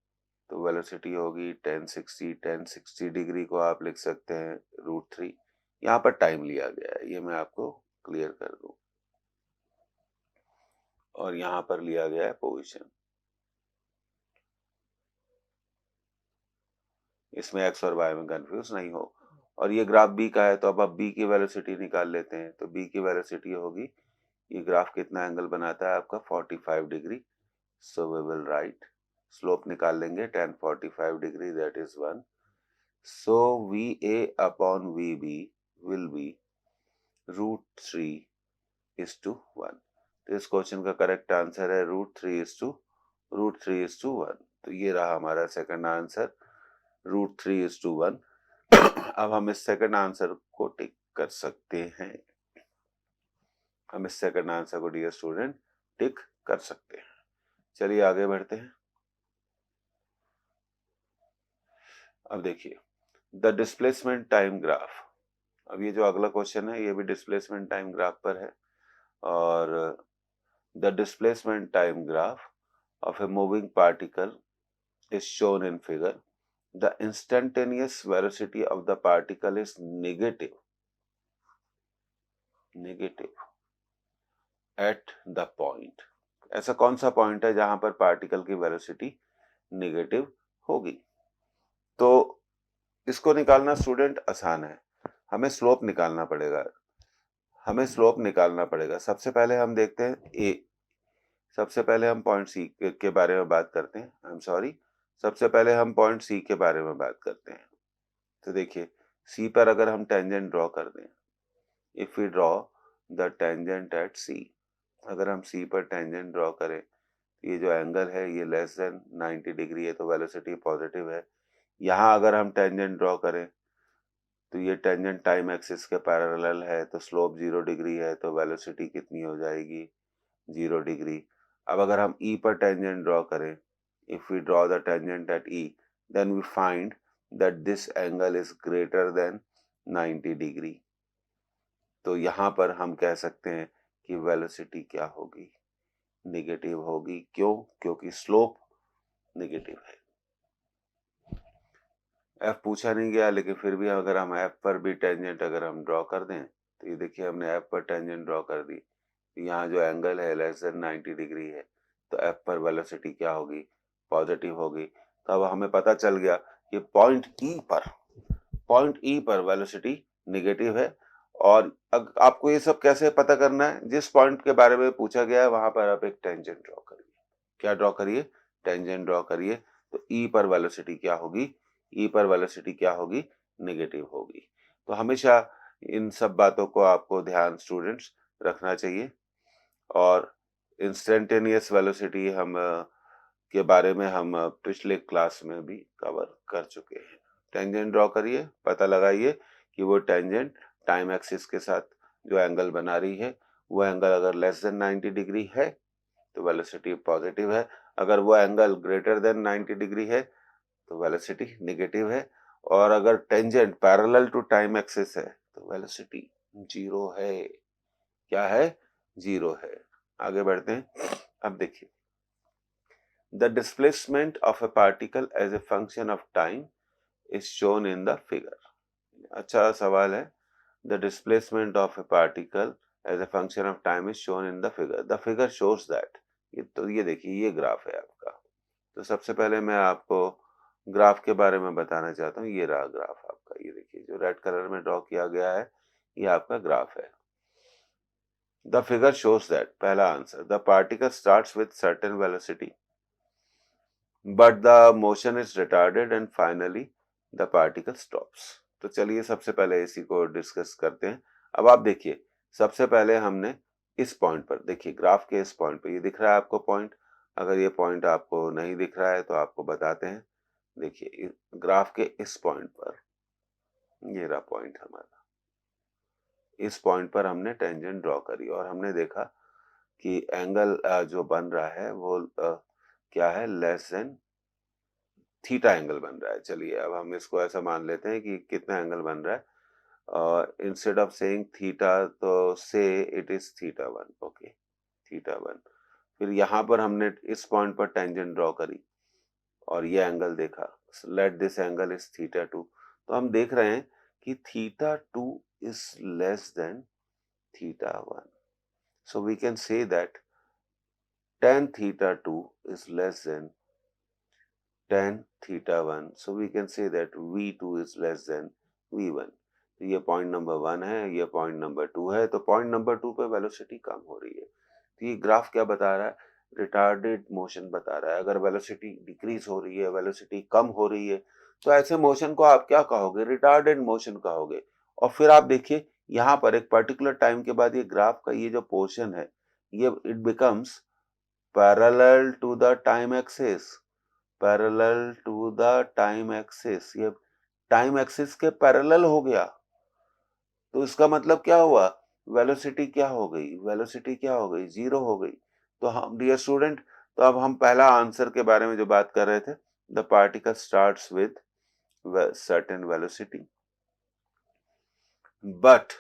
तो वेलोसिटी होगी 1060 डिग्री को आप लिख सकते हैं √3। यहाँ पर टाइम लिया गया है, ये मैं आपको क्लियर कर दूं। और यहाँ पर लिया गया है पोजीशन, इसमें एक्स और वाई में कंफ्यूज नहीं हो। और ये ग्राफ बी का है, तो अब बी की वेलोसिटी निकाल लेते हैं। तो बी की वेलोसिटी होगी, ये ग्राफ कितना एंगल बनाता है आपका? 45 degree. So we will write, slope निकाल लेंगे 10 45 degree, that is 1। So VA upon VB will be √3:1। तो इस क्वेश्चन का करेक्ट आंसर है √3:1। तो ये रहा हमारा सेकंड आंसर, √3:1। अब हम इस सेकंड आंसर को टिक कर सकते हैं, हम इस सेकंड आंसर को डियर स्टूडेंट टिक कर सकते हैं। चलिए आगे बढ़ते हैं। अब देखिए द डिस्प्लेसमेंट टाइम ग्राफ। अब ये जो अगला क्वेश्चन है ये भी डिस्प्लेसमेंट टाइम ग्राफ पर है। और the displacement time graph of a moving particle is shown in figure, the instantaneous velocity of the particle is negative at the point. ऐसा कौन सा पॉइंट है जहां पर पार्टिकल की वेलोसिटी नेगेटिव होगी? तो इसको निकालना स्टूडेंट आसान है, हमें स्लोप निकालना पड़ेगा। सबसे पहले हम देखते हैं सबसे पहले हम पॉइंट सी के बारे में बात करते हैं। आई एम सॉरी, सबसे पहले हम पॉइंट सी के बारे में बात करते हैं। तो देखिए, सी पर अगर हम टेंजेंट ड्रॉ कर दें, if we draw the tangent at C, अगर हम सी पर टेंजेंट ड्रॉ करें, ये जो एंगल है ये लेस देन 90 डिग्री है, तो वेलोसिटी पॉजिटिव है। यहाँ अगर हम टेंजेंट ड्रॉ करें तो ये टेंजेंट टाइम एक्सिस के पैरेलल है, तो स्लोप 0 डिग्री है, तो वेलोसिटी कितनी हो जाएगी? 0 डिग्री। अब अगर हम ई पर टेंजेंट ड्रॉ करें, if we draw the tangent at E, then we find that this angle is greater than 90 degree. तो यहाँ पर हम कह सकते हैं कि वेलोसिटी क्या होगी? नेगेटिव होगी। क्यों? क्योंकि स्लोप नेगेटिव है। एफ पूछा नहीं गया, लेकिन फिर भी अगर हम एफ पर भी टेंजेंट अगर हम ड्रॉ कर दें, तो ये देखिए हमने एफ पर टेंजेंट ड्रॉ कर दी, यहाँ जो एंगल है लेस देन 90 डिग्री है, तो एफ पर वेलोसिटी क्या होगी? पॉजिटिव होगी। तो अब हमें पता चल गया कि पॉइंट ई पर वेलोसिटी नेगेटिव है। और आपको ये सब कैसे पता करना है? जिस पॉइंट के बारे में पूछा गया है वहां पर आप एक टेंजेंट ड्रॉ करिए। क्या ड्रॉ करिए? टेंजेंट ड्रॉ करिए। तो ई पर वेलोसिटी क्या होगी? ई पर वेलोसिटी क्या होगी? नेगेटिव होगी। तो हमेशा इन सब बातों को आपको ध्यान स्टूडेंट्स रखना चाहिए। और इंस्टेंटेनियस वेलोसिटी हम के बारे में हम पिछले क्लास में भी कवर कर चुके हैं। टेंजेंट ड्रॉ करिए, पता लगाइए कि वो टेंजेंट टाइम एक्सिस के साथ जो एंगल बना रही है, वो एंगल अगर लेस देन 90 डिग्री है तो वेलोसिटी पॉजिटिव है, अगर वो एंगल ग्रेटर देन 90 डिग्री है तो वेलोसिटी नेगेटिव है, और अगर tangent parallel to time axis है तो वेलोसिटी 0 है। क्या है? 0 है। आगे बढ़ते हैं। अब देखिए, the displacement of a particle as a function of time is shown in the figure. अच्छा सवाल है। The displacement of a particle as a function of time is shown in the figure. The figure shows that, ये देखिए, ये graph है आपका। तो सबसे पहले मैं आपको ग्राफ के बारे में बताना चाहता हूँ। ये रहा ग्राफ आपका, ये देखिए जो रेड कलर में ड्रॉ किया गया है, ये आपका ग्राफ है। द फिगर शोज दैट, पहला answer, the particle starts with certain velocity but the motion is retarded and finally the particle stops. तो चलिए सबसे पहले इसी को डिस्कस करते हैं। अब आप देखिए, सबसे पहले हमने इस पॉइंट पर, देखिए ग्राफ के इस पॉइंट पर, ये दिख रहा है आपको पॉइंट? अगर ये पॉइंट आपको नहीं दिख रहा है तो आपको बताते हैं। देखिए ग्राफ के इस पॉइंट पर, ये रहा पॉइंट हमारा, इस पॉइंट पर हमने टेंजेंट ड्रॉ करी और हमने देखा कि एंगल जो बन रहा है वो क्या है? लेस देन थीटा एंगल बन रहा है। चलिए अब हम इसको ऐसा मान लेते हैं कि कितना एंगल बन रहा है। इंस्टेड ऑफ सेइंग थीटा, तो से it is theta 1। Okay, theta 1। फिर यहाँ पर हमने इस पॉइंट पर टेंजेंट ड्रॉ करी और ये एंगल देखा, late this angle is theta 2। तो हम देख रहे हैं कि theta 2 is less than theta 1. So we can say that tan theta 2 is less than tan theta 1. So we can say that V2 is less than V1. तो ये point number 1 है, ये पॉइंट नंबर 2 है। तो point number 2 पे velocity कम हो रही है। तो ये ग्राफ क्या बता रहा है? रिटार्डेड मोशन बता रहा है। अगर वेलोसिटी डिक्रीज हो रही है, वेलोसिटी कम हो रही है, तो ऐसे मोशन को आप क्या कहोगे? रिटार्डेड मोशन कहोगे। और फिर आप देखिए यहाँ पर एक पर्टिकुलर टाइम के बाद ये ग्राफ का ये जो पोर्शन है, ये it becomes parallel to the time axis, parallel to the time axis. ये टाइम एक्सिस के पैरेलल हो गया। तो इसका मतलब क्या हुआ? वेलोसिटी क्या हो गई? वेलोसिटी क्या हो गई? 0 हो गई। तो हम डियर स्टूडेंट, तो अब हम पहला आंसर के बारे में जो बात कर रहे थे, the particle starts with certain velocity but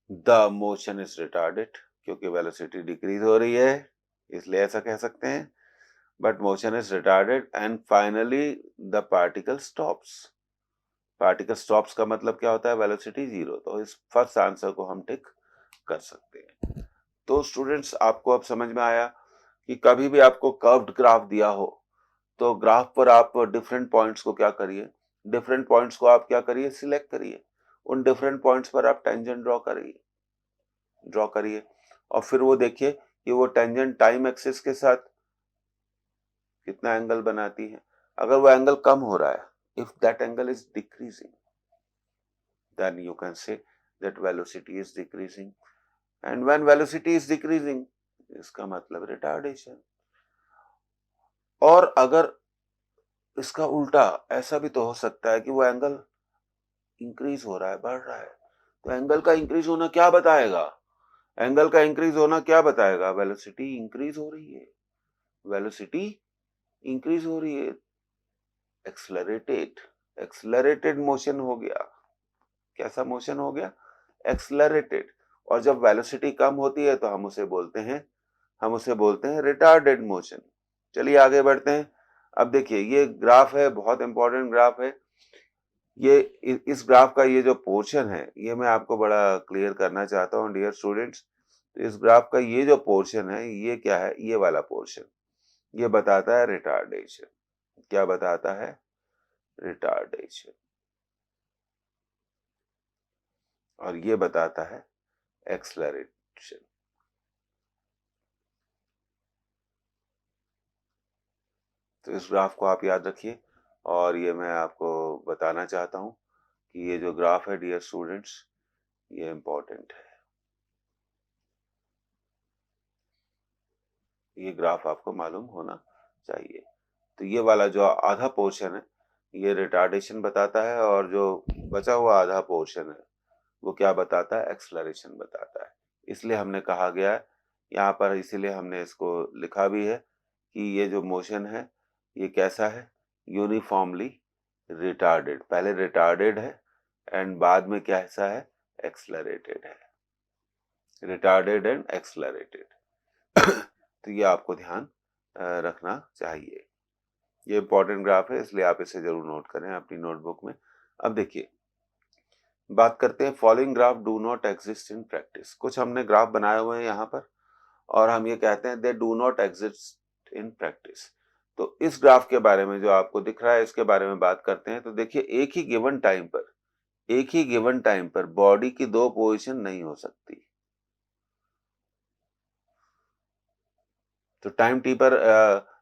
the motion is retarded, क्योंकि वेलोसिटी डिक्रीज हो रही है, इसलिए ऐसा कह सकते हैं। but motion is retarded and finally the particle stops. Particle stops का मतलब क्या होता है? Velocity zero. तो इस फर्स्ट आंसर को हम टिक कर सकते हैं। तो स्टूडेंट्स, आपको अब समझ में आया कि कभी भी आपको कर्व्ड ग्राफ दिया हो तो ग्राफ पर आप डिफरेंट पॉइंट्स को क्या करिए, डिफरेंट पॉइंट्स को आप क्या करिए, सिलेक्ट करिए। उन डिफरेंट पॉइंट्स पर आप टेंजेंट ड्रॉ करिए और फिर वो देखिए कि वो टेंजेंट टाइम एक्सिस के साथ कितना एंगल बनाती है। अगर वो एंगल कम हो रहा है, if that angle is decreasing, then you can say that velocity is decreasing, and when velocity is decreasing, इसका मतलब रिटार्डेशन। और अगर इसका उल्टा ऐसा भी तो हो सकता है कि वो एंगल इंक्रीज हो रहा है, बढ़ रहा है। तो एंगल का इंक्रीज होना क्या बताएगा? एंगल का इंक्रीज होना क्या बताएगा? वेलोसिटी इंक्रीज हो रही है, वेलोसिटी इंक्रीज हो रही है। एक्सलरेटेड मोशन हो गया। कैसा मोशन हो गया? एक्सलरेटेड। और जब वेलोसिटी कम होती है तो हम उसे बोलते हैं रिटार्डेड मोशन। चलिए आगे बढ़ते हैं। अब देखिए, ये ग्राफ है, बहुत इंपॉर्टेंट ग्राफ है। ये इस ग्राफ का ये जो पोर्शन है, ये मैं आपको बड़ा क्लियर करना चाहता हूँ डियर स्टूडेंट्स। तो इस ग्राफ का ये जो पोर्शन है, ये क्या है? ये वाला पोर्शन, ये बताता है रिटार्डेशन। क्या बताता है? रिटार्डेशन। और ये बताता है एक्सलरेशन। तो इस ग्राफ को आप याद रखिए। और ये मैं आपको बताना चाहता हूँ कि ये जो ग्राफ है डियर स्टूडेंट्स, ये इंपॉर्टेंट है। ये ग्राफ आपको मालूम होना चाहिए। तो ये वाला जो आधा पोर्शन है, ये रिटार्डेशन बताता है, और जो बचा हुआ आधा पोर्शन है वो क्या बताता है? एक्सलरेशन बताता है। इसलिए हमने कहा गया है यहाँ पर, इसीलिए हमने इसको लिखा भी है कि ये जो मोशन है ये कैसा है? Uniformly retarded. पहले रिटार्डेड है एंड बाद में कैसा है? एक्सलरेटेड है। Retarded and accelerated. तो ये आपको ध्यान रखना चाहिए। ये इंपॉर्टेंट ग्राफ है, इसलिए आप इसे जरूर नोट करें अपनी नोटबुक में। अब देखिए, बात करते हैं following graph do not exist in practice. कुछ हमने ग्राफ बनाए हुए हैं यहाँ पर और हम ये कहते हैं they do not exist in practice. तो इस ग्राफ के बारे में जो आपको दिख रहा है, इसके बारे में बात करते हैं। तो देखिए, एक ही गिवन टाइम पर बॉडी की दो पोजीशन नहीं हो सकती। तो टाइम टी पर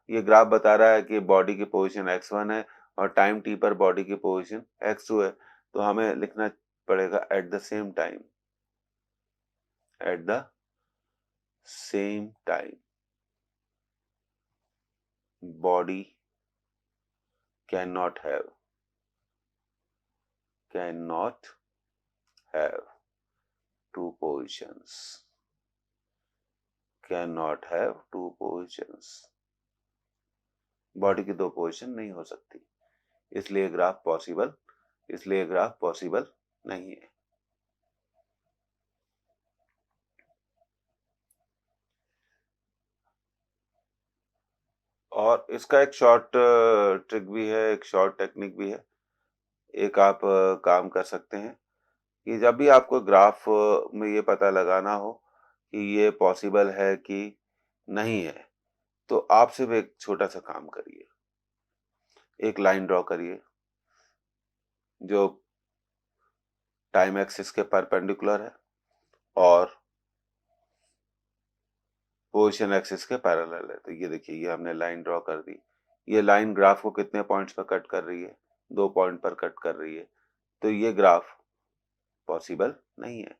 ये ग्राफ बता रहा है कि बॉडी की पोजीशन x1 है और टाइम टी पर बॉडी की पोजीशन x2 है। तो हमें लिखना पड़ेगा eight the same time body can not have two positions, body की दो पोजीशन नहीं हो सकती। इसलिए ग्राफ पॉसिबल नहीं है। और इसका एक शॉर्ट ट्रिक भी है, एक शॉर्ट टेक्निक भी है। एक आप काम कर सकते हैं कि जब भी आपको ग्राफ में ये पता लगाना हो कि ये पॉसिबल है कि नहीं है, तो आप सिर्फ एक छोटा सा काम करिए। एक लाइन ड्रॉ करिए जो टाइम एक्सिस के परपेंडिकुलर है और पोजीशन एक्सिस के पैरेलल है। तो ये देखिए, ये हमने लाइन ड्रॉ कर दी। ये लाइन ग्राफ को कितने पॉइंट्स पर कट कर रही है? 2 पॉइंट पर कट कर रही है। तो ये ग्राफ पॉसिबल नहीं है।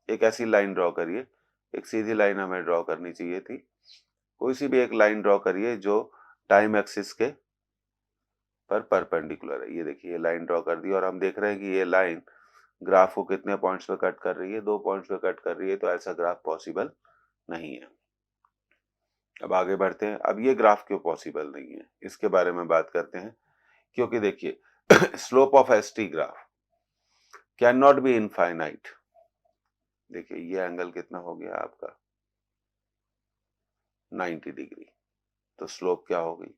एक ऐसी लाइन ड्रॉ करिए, एक सीधी लाइन हमें ड्रॉ करनी चाहिए थी। कोई सी भी एक लाइन ड्रॉ करिए जो टाइम एक्सिस के पर परपेंडिकुलर है। ये देखिए, ये लाइन ड्रॉ कर दी और हम देख रहे हैं कि ये लाइन ग्राफ को कितने पॉइंट्स पे कट कर रही है? 2 पॉइंट्स पे कट कर रही है। तो ऐसा ग्राफ पॉसिबल नहीं है। अब आगे बढ़ते हैं। अब ये ग्राफ क्यों पॉसिबल नहीं है, इसके बारे में बात करते हैं। क्योंकि देखिए slope of ST graph can not B infinite. देखिए, ये एंगल कितना हो गया आपका? 90 डिग्री। तो स्लोप क्या होगी?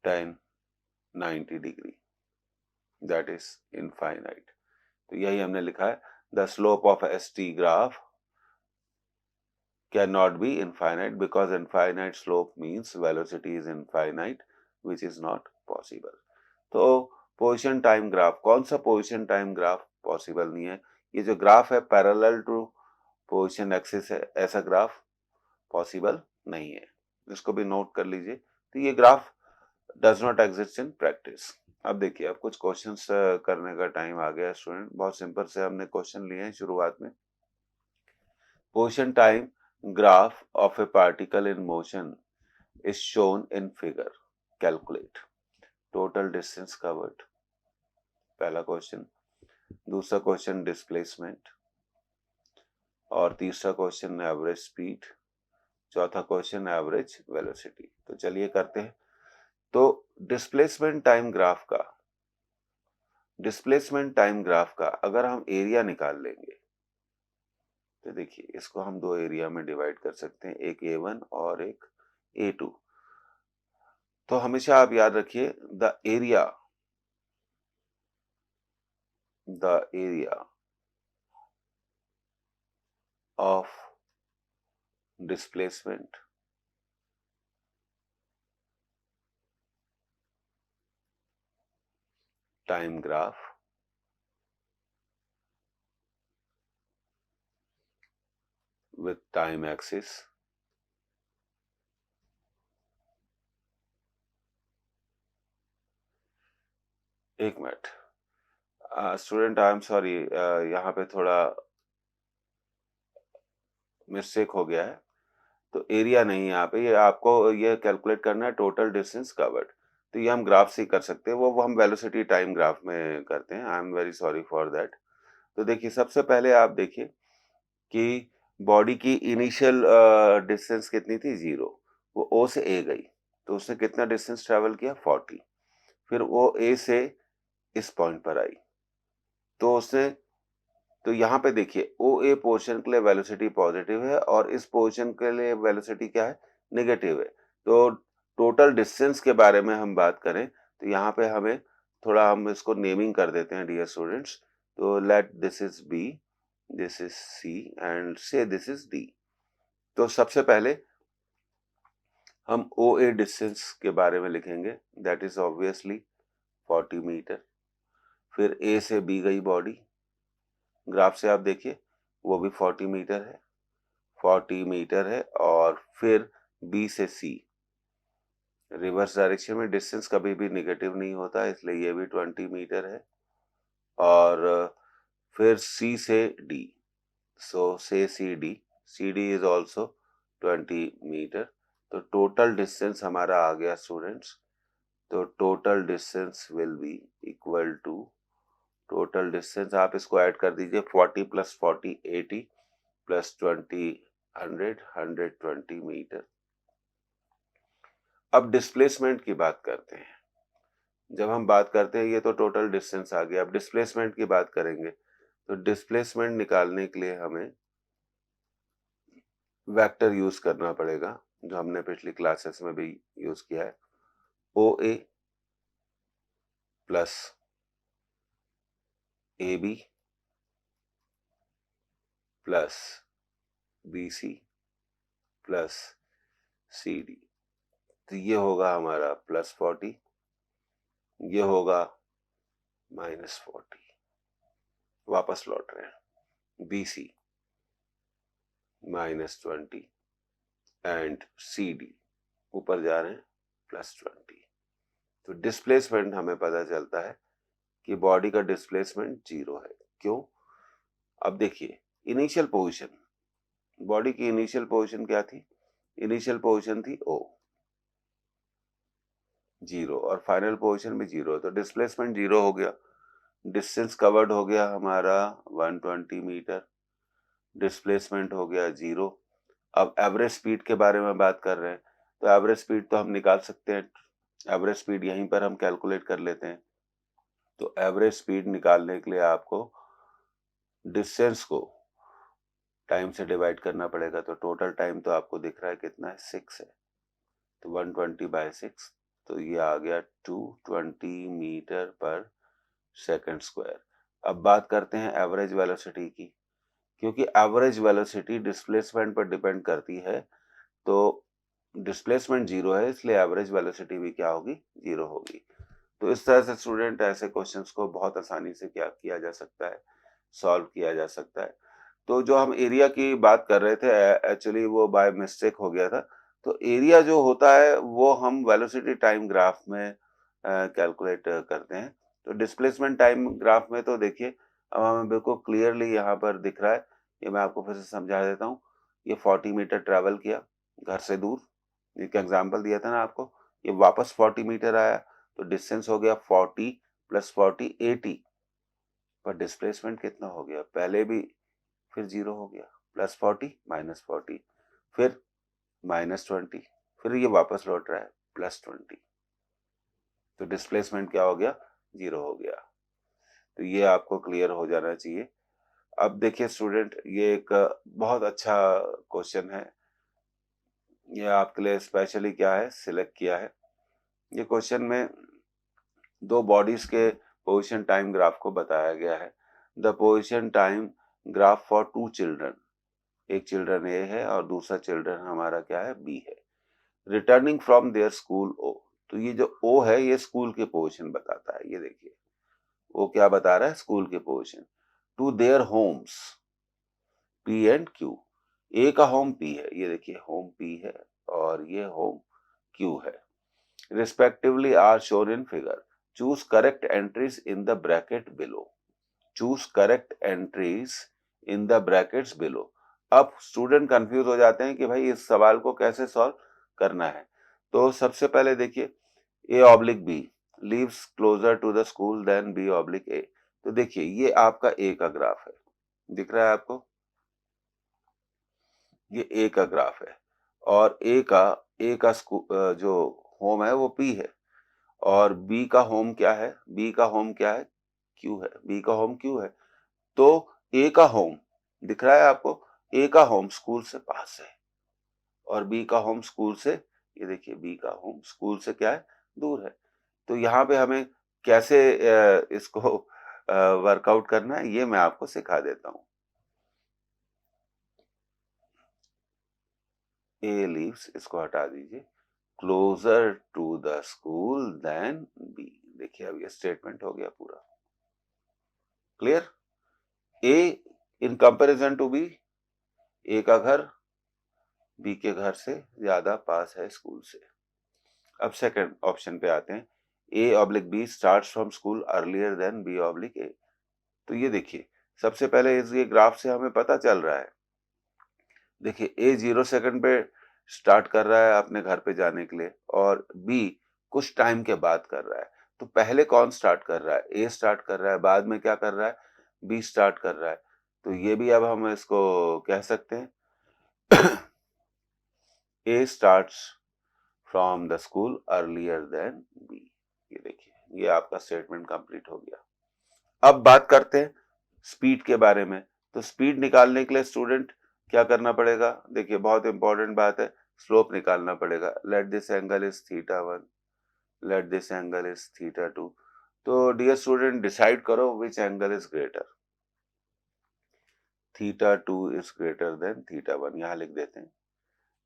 tan 90 degree, that is infinite. तो यही हमने लिखा है, the slope of S T graph cannot be infinite because infinite slope means velocity is infinite, which is not possible. तो पोजीशन टाइम ग्राफ, कौन सा पोजीशन टाइम ग्राफ पॉसिबल नहीं है? ये जो ग्राफ है पैरेलल टू पोजीशन एक्सिस है, ऐसा ग्राफ पॉसिबल नहीं है, इसको भी नोट कर लीजिए। तो ये graph does not exist in practice. अब देखिए, अब कुछ क्वेश्चंस करने का टाइम आ गया स्टूडेंट। बहुत सिंपल से हमने क्वेश्चन लिए हैं शुरुआत में। Position time graph of a particle in motion is shown in figure. Calculate total distance covered, पहला क्वेश्चन। दूसरा क्वेश्चन डिस्प्लेसमेंट, और तीसरा क्वेश्चन एवरेज स्पीड, चौथा क्वेश्चन एवरेज वेलोसिटी। तो चलिए करते हैं। तो डिस्प्लेसमेंट टाइम ग्राफ का अगर हम एरिया निकाल लेंगे तो देखिए, इसको हम दो एरिया में डिवाइड कर सकते हैं, एक A1 और एक A2। तो हमेशा आप याद रखिए, the area of displacement time graph with time axis एक minute student, I am sorry, यहाँ पे थोड़ा मिस्टेक हो गया है। तो एरिया नहीं, यहाँ पे ये आपको ये कैलकुलेट करना है टोटल डिस्टेंस कवर्ड। तो ये हम ग्राफ से ही कर सकते हैं, वो हम वेलोसिटी टाइम ग्राफ में करते हैं। I am very sorry for that. तो देखिए, सबसे पहले आप देखिए कि बॉडी की इनिशियल डिस्टेंस कितनी थी? 0। वो ओ से ए गई, तो उसने कितना डिस्टेंस ट्रेवल किया? 40। फिर वो ए से इस पॉइंट पर आई, तो उसने, तो यहाँ पे देखिए, ओ ए पोर्शन के लिए वेलोसिटी पॉजिटिव है और इस पोर्शन के लिए वेलोसिटी क्या है? नेगेटिव है। तो टोटल डिस्टेंस के बारे में हम बात करें तो यहाँ पे हमें थोड़ा, हम इसको नेमिंग कर देते हैं डियर स्टूडेंट्स। तो let this is B, this is C and say this is D. तो सबसे पहले हम ओ ए डिस्टेंस के बारे में लिखेंगे, दैट इज ऑब्वियसली 40 मीटर। फिर ए से बी गई बॉडी, ग्राफ से आप देखिए वो भी 40 मीटर है, 40 मीटर है। और फिर बी से सी, रिवर्स डायरेक्शन में डिस्टेंस कभी भी नेगेटिव नहीं होता, इसलिए ये भी 20 मीटर है। और फिर सी से D, so say C D is also 20 metre. तो टोटल डिस्टेंस हमारा आ गया स्टूडेंट्स, तो total distance will be equal to, total distance आप इसको ऐड कर दीजिए, 40 + 40 80 + 20 100 120 मीटर। अब डिस्प्लेसमेंट की बात करते हैं। जब हम बात करते हैं, ये तो टोटल डिस्टेंस आ गया, अब डिस्प्लेसमेंट की बात करेंगे। तो डिस्प्लेसमेंट निकालने के लिए हमें वेक्टर यूज करना पड़ेगा, जो हमने पिछली क्लासेस में भी यूज किया है। O A plus A B plus B C plus C D. तो ये होगा हमारा +40, ये होगा -40। वापस लौट रहे हैं, B C -20 and C D ऊपर जा रहे हैं +20। तो डिस्प्लेसमेंट हमें पता चलता है कि बॉडी का डिस्प्लेसमेंट 0 है। क्यों? अब देखिए, इनिशियल पोजीशन, बॉडी की इनिशियल पोजीशन क्या थी? इनिशियल पोजीशन थी ओ, 0, और फाइनल पोजीशन भी 0, तो डिस्प्लेसमेंट 0 हो गया। डिस्टेंस कवर्ड हो गया हमारा 120 मीटर, डिस्प्लेसमेंट हो गया 0। अब एवरेज स्पीड के बारे में बात कर रहे हैं, तो एवरेज स्पीड तो हम निकाल सकते हैं, एवरेज स्पीड यहीं पर हम कैलकुलेट कर लेते हैं। तो एवरेज स्पीड निकालने के लिए आपको डिस्टेंस को टाइम से डिवाइड करना पड़ेगा, तो टोटल टाइम तो आपको दिख रहा है कितना है, 6 है, तो 120/6, तो ये आ गया 220 मीटर पर सेकंड स्क्वायर। अब बात करते हैं एवरेज वेलोसिटी की, क्योंकि एवरेज वेलोसिटी डिस्प्लेसमेंट पर डिपेंड करती है, तो डिस्प्लेसमेंट 0 है, इसलिए एवरेज वेलोसिटी भी क्या होगी, 0 होगी। तो इस तरह से स्टूडेंट ऐसे क्वेश्चंस को बहुत आसानी से क्या किया जा सकता है, सॉल्व किया जा सकता है। तो जो हम एरिया की बात कर रहे थे, एक्चुअली वो बाय मिस्टेक हो गया था। तो एरिया जो होता है वो हम वेलोसिटी टाइम ग्राफ में कैलकुलेट करते हैं। तो डिस्प्लेसमेंट टाइम ग्राफ में तो देखिए अब हमें बिल्कुल क्लियरली यहाँ पर दिख रहा है, ये मैं आपको फिर से समझा देता हूँ। ये 40 मीटर ट्रेवल किया घर से दूर, एक एग्जाम्पल दिया था ना आपको, ये वापस 40 मीटर आया, तो डिस्टेंस हो गया 40 + 40 80, पर डिस्प्लेसमेंट कितना हो गया, पहले भी फिर 0 हो गया, +40 -40, फिर -20, फिर ये वापस लौट रहा है +20, तो डिस्प्लेसमेंट क्या हो गया, 0 हो गया। तो ये आपको क्लियर हो जाना चाहिए। अब देखिए स्टूडेंट, ये एक बहुत अच्छा क्वेश्चन है, ये आपके लिए स्पेशली क्या है सिलेक्ट किया है। ये क्वेश्चन में दो बॉडीज के पोजीशन टाइम ग्राफ को बताया गया है। The position time graph for 2 children, एक चिल्ड्रन ए है और दूसरा चिल्ड्रन हमारा क्या है, बी है, रिटर्निंग फ्रॉम देयर स्कूल ओ। तो ये जो ओ है ये स्कूल के पोजीशन बताता है, ये देखिए वो क्या बता रहा है, स्कूल के position, to their homes P and Q. A का होम पी है, ये देखिए होम पी है और ये होम क्यू है, respectively are shown in figure. Choose correct entries in the bracket below, choose correct entries in the brackets below. अब student confuse हो जाते हैं कि भाई इस सवाल को कैसे सॉल्व करना है। तो सबसे पहले देखिए A oblique B leaves closer to the school than B oblique A. तो देखिए ये आपका ए का ग्राफ है, दिख रहा है आपको, ये ए का ग्राफ है, और ए का जो होम है वो पी है, और बी का होम क्या है, बी का होम क्या है, क्यू है, बी का होम क्यू है। तो ए का होम दिख रहा है आपको, ए का होम स्कूल से पास है और बी का होम स्कूल से, ये देखिए बी का होम स्कूल से क्या है, दूर है। तो यहाँ पे हमें कैसे इसको वर्कआउट करना है ये मैं आपको सिखा देता हूँ। ए लीव्स, इसको हटा दीजिए, closer to the school than B. देखिए अब ये स्टेटमेंट हो गया पूरा clear. A in comparison to B, A का घर बी के घर से ज्यादा पास है स्कूल से। अब सेकंड ऑप्शन पे आते हैं, A oblique B starts from school earlier than B oblique A. तो ये देखिए सबसे पहले इस ये ग्राफ से हमें पता चल रहा है, देखिए ए 0 सेकंड पे स्टार्ट कर रहा है अपने घर पे जाने के लिए, और बी कुछ टाइम के बाद कर रहा है। तो पहले कौन स्टार्ट कर रहा है, ए स्टार्ट कर रहा है, बाद में क्या कर रहा है, बी स्टार्ट कर रहा है। तो ये भी अब हम इसको कह सकते हैं A starts from the school earlier than B. ये देखिए ये आपका स्टेटमेंट कंप्लीट हो गया। अब बात करते हैं स्पीड के बारे में। तो स्पीड निकालने के लिए स्टूडेंट क्या करना पड़ेगा, देखिए बहुत इंपॉर्टेंट बात है, स्लोप निकालना पड़ेगा। Let this angle is θ1, let this angle is θ2। तो डियर स्टूडेंट डिसाइड करो which angle is greater, θ2 is greater than θ1, यहां लिख देते हैं।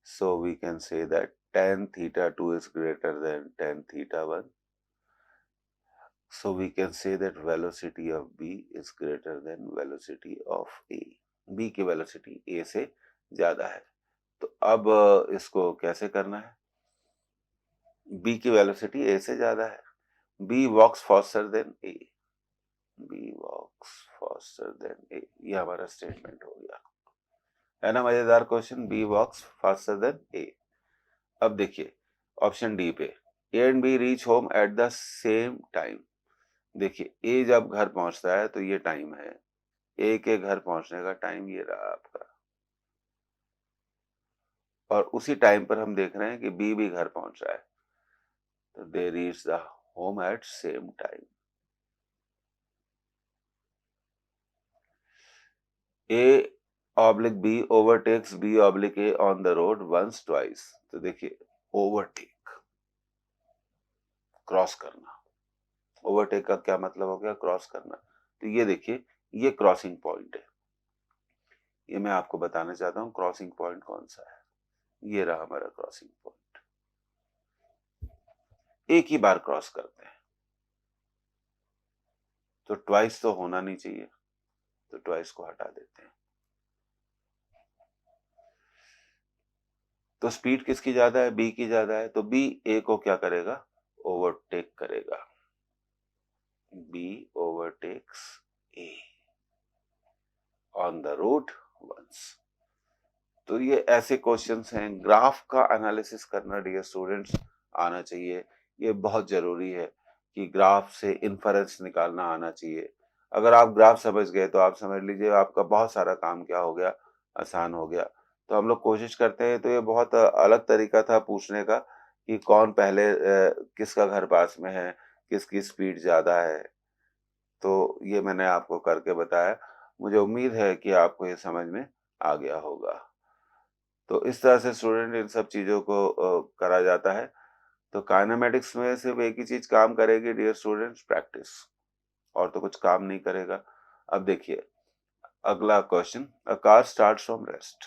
So we can say that tan θ2 is greater than tan θ1. So we can say that velocity of B is greater than velocity of A. B की velocity A से ज्यादा है। तो अब इसको कैसे करना है, B की velocity A से ज्यादा है, B walks faster than A, B walks faster than A, ये हमारा स्टेटमेंट हो गया, है ना मजेदार question, B walks faster than A। अब देखिए ऑप्शन डी पे, A and B reach home at the same time. देखिए ए जब घर पहुंचता है तो ये टाइम है, ए के घर पहुंचने का टाइम ये रहा आपका, और उसी टाइम पर हम देख रहे हैं कि बी भी घर पहुंच रहा है, तो they reach the home at same time. A oblique B overtakes B oblique A on the road once twice. तो देखिए ओवरटेक, क्रॉस करना। ओवरटेक का क्या मतलब हो गया? क्रॉस करना। तो ये देखिए ये क्रॉसिंग पॉइंट है। ये मैं आपको बताना चाहता हूँ क्रॉसिंग पॉइंट कौन सा है। ये रहा हमारा क्रॉसिंग पॉइंट। एक ही बार क्रॉस करते हैं तो ट्वाइस तो होना नहीं चाहिए, तो ट्वाइस को हटा देते हैं। तो स्पीड किसकी ज्यादा है? बी की ज्यादा है, तो बी ए को क्या करेगा? ओवरटेक करेगा। B overtakes A on the road once. तो ये ऐसे क्वेश्चंस हैं। ग्राफ का एनालिसिस करना डियर स्टूडेंट्स आना चाहिए। ये बहुत जरूरी है कि ग्राफ से इन्फरेंस निकालना आना चाहिए। अगर आप ग्राफ समझ गए तो आप समझ लीजिए आपका बहुत सारा काम क्या हो गया? आसान हो गया। तो हम लोग कोशिश करते हैं। तो ये बहुत अलग तरीका था पूछने का कि कौन पहले किसका घर पास में है, किसकी स्पीड ज्यादा है। तो ये मैंने आपको करके बताया। मुझे उम्मीद है कि आपको ये समझ में आ गया होगा। तो इस तरह से स्टूडेंट इन सब चीज़ों को करा जाता है। तो काइनेमेटिक्स में सिर्फ एक ही चीज़ काम करेगी डियर स्टूडेंट्स, प्रैक्टिस, और तो कुछ काम नहीं करेगा। अब देखिए अगला question, a car starts from rest.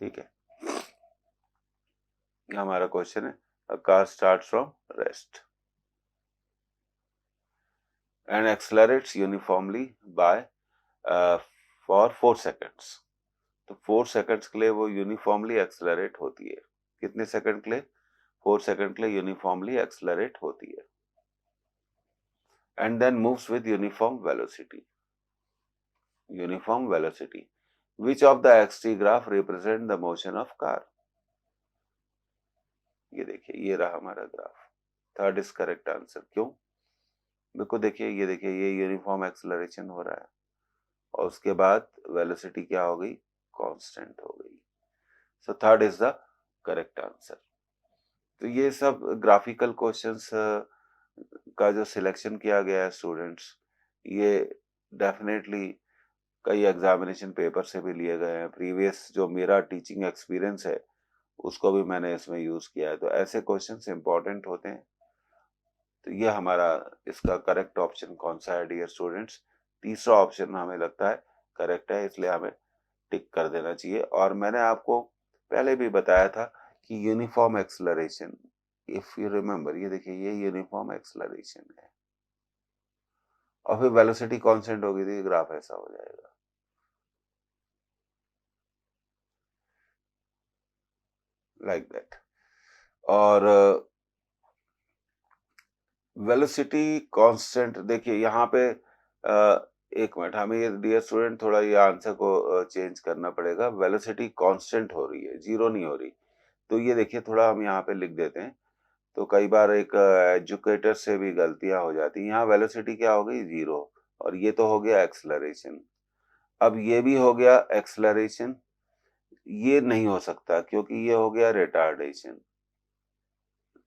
ठीक है, ये हमारा क्वेश्चन है, a car starts from rest and accelerates uniformly by for 4 seconds. तो 4 सेकंड्स के लिए वो यूनिफॉर्मली एक्सेलरेट होती है। कितने सेकंड के लिए? 4 सेकंड के लिए यूनिफॉर्मली एक्सेलरेट होती है। And then moves with uniform velocity. Uniform velocity. Which of the xt graph represent the motion of car? ये देखिए ये रहा हमारा graph. Third is correct answer. क्यों? देखो देखिए ये देखिए ये यूनिफॉर्म एक्सेलरेशन हो रहा है और उसके बाद वेलोसिटी क्या हो गई? कांस्टेंट हो गई। So third is the correct answer. तो ये सब ग्राफिकल क्वेश्चंस का जो सिलेक्शन किया गया है स्टूडेंट्स, ये डेफिनेटली कई एग्जामिनेशन पेपर से भी लिए गए हैं। प्रीवियस जो मेरा टीचिंग एक्सपीरियंस है उसको भी मैंने इसमें यूज किया है। तो ऐसे क्वेश्चंस इंपॉर्टेंट होते हैं। तो ये हमारा इसका करेक्ट ऑप्शन कौन सा है डियर स्टूडेंट्स? तीसरा ऑप्शन हमें लगता है करेक्ट है, इसलिए हमें टिक कर देना चाहिए। और मैंने आपको पहले भी बताया था कि uniform acceleration, if you remember, ये देखिए ये यूनिफॉर्म एक्सेलरेशन है और फिर वेलोसिटी कांस्टेंट होगी तो ये ग्राफ ऐसा हो जाएगा। Like that. और वेलोसिटी कांस्टेंट देखिए यहाँ पे एक मिनट, हमें ये डियर स्टूडेंट थोड़ा ये आंसर को चेंज करना पड़ेगा। वेलोसिटी कांस्टेंट हो रही है, जीरो नहीं हो रही। तो ये देखिए थोड़ा हम यहाँ पे लिख देते हैं। तो कई बार एक एजुकेटर से भी गलतियां हो जाती हैं। यहाँ वेलोसिटी क्या हो गई? जीरो। और ये तो हो गया एक्सेलरेशन। अब ये भी हो गया एक्सेलरेशन। ये नहीं हो सकता क्योंकि ये हो गया रिटार्डेशन।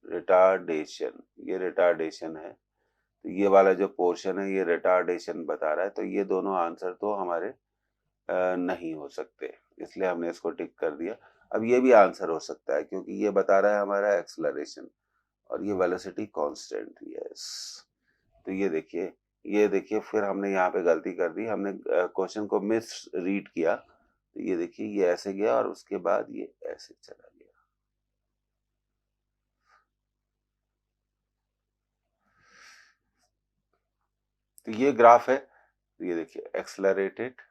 रिटार्डेशन, ये रिटार्डेशन है। तो ये वाला जो पोर्शन है ये रिटार्डेशन बता रहा है। तो ये दोनों आंसर तो हमारे नहीं हो सकते, इसलिए हमने इसको टिक कर दिया। अब ये भी आंसर हो सकता है क्योंकि ये बता रहा है हमारा एक्सेलरेशन और ये वेलोसिटी कांस्टेंट। यस। तो ये देखिए फिर हमने यहाँ पे गलती कर दी। हमने क्वेश्चन को मिस रीड किया। तो ये देखिए ये ऐसे गया और उसके बाद ये ऐसे चला गया। तो ये ग्राफ है। तो ये देखिए accelerated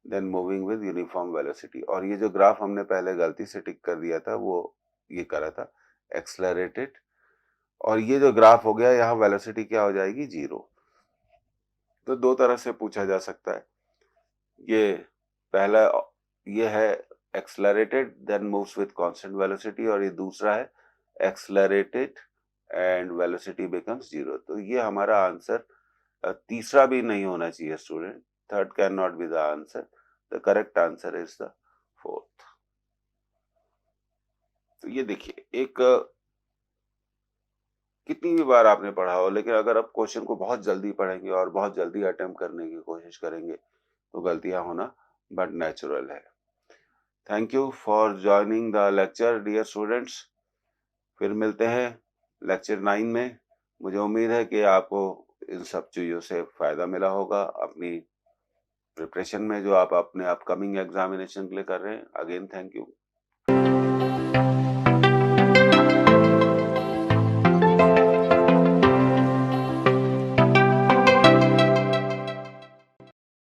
then moving with uniform velocity. और ये जो ग्राफ हमने पहले गलती से टिक कर दिया था वो ये करा था एक्सेलरेटेड। और ये जो ग्राफ हो गया यहाँ वेलोसिटी क्या हो जाएगी? जीरो। तो दो तरह से पूछा जा सकता है। ये पहला ये है accelerated then moves with constant velocity, और ये दूसरा है accelerated and velocity becomes zero. तो ये हमारा आंसर तीसरा भी नहीं होना चाहिए student. Third can not be the answer. The correct answer is the fourth. तो ये देखिए एक कितनी भी बार आपने पढ़ा हो, लेकिन अगर आप क्वेश्चन को बहुत जल्दी पढ़ेंगे और बहुत जल्दी अटेम्प्ट करने की कोशिश करेंगे तो गलतियां होना बट नेचुरल है। Thank you for joining the lecture dear students. फिर मिलते हैं लेक्चर 9 में। मुझे उम्मीद है कि आपको इन सब चीज़ों से फ़ायदा मिला होगा अपनी प्रिपरेशन में, जो आप अपने अपकमिंग एग्जामिनेशन के लिए कर रहे हैं। Again thank you.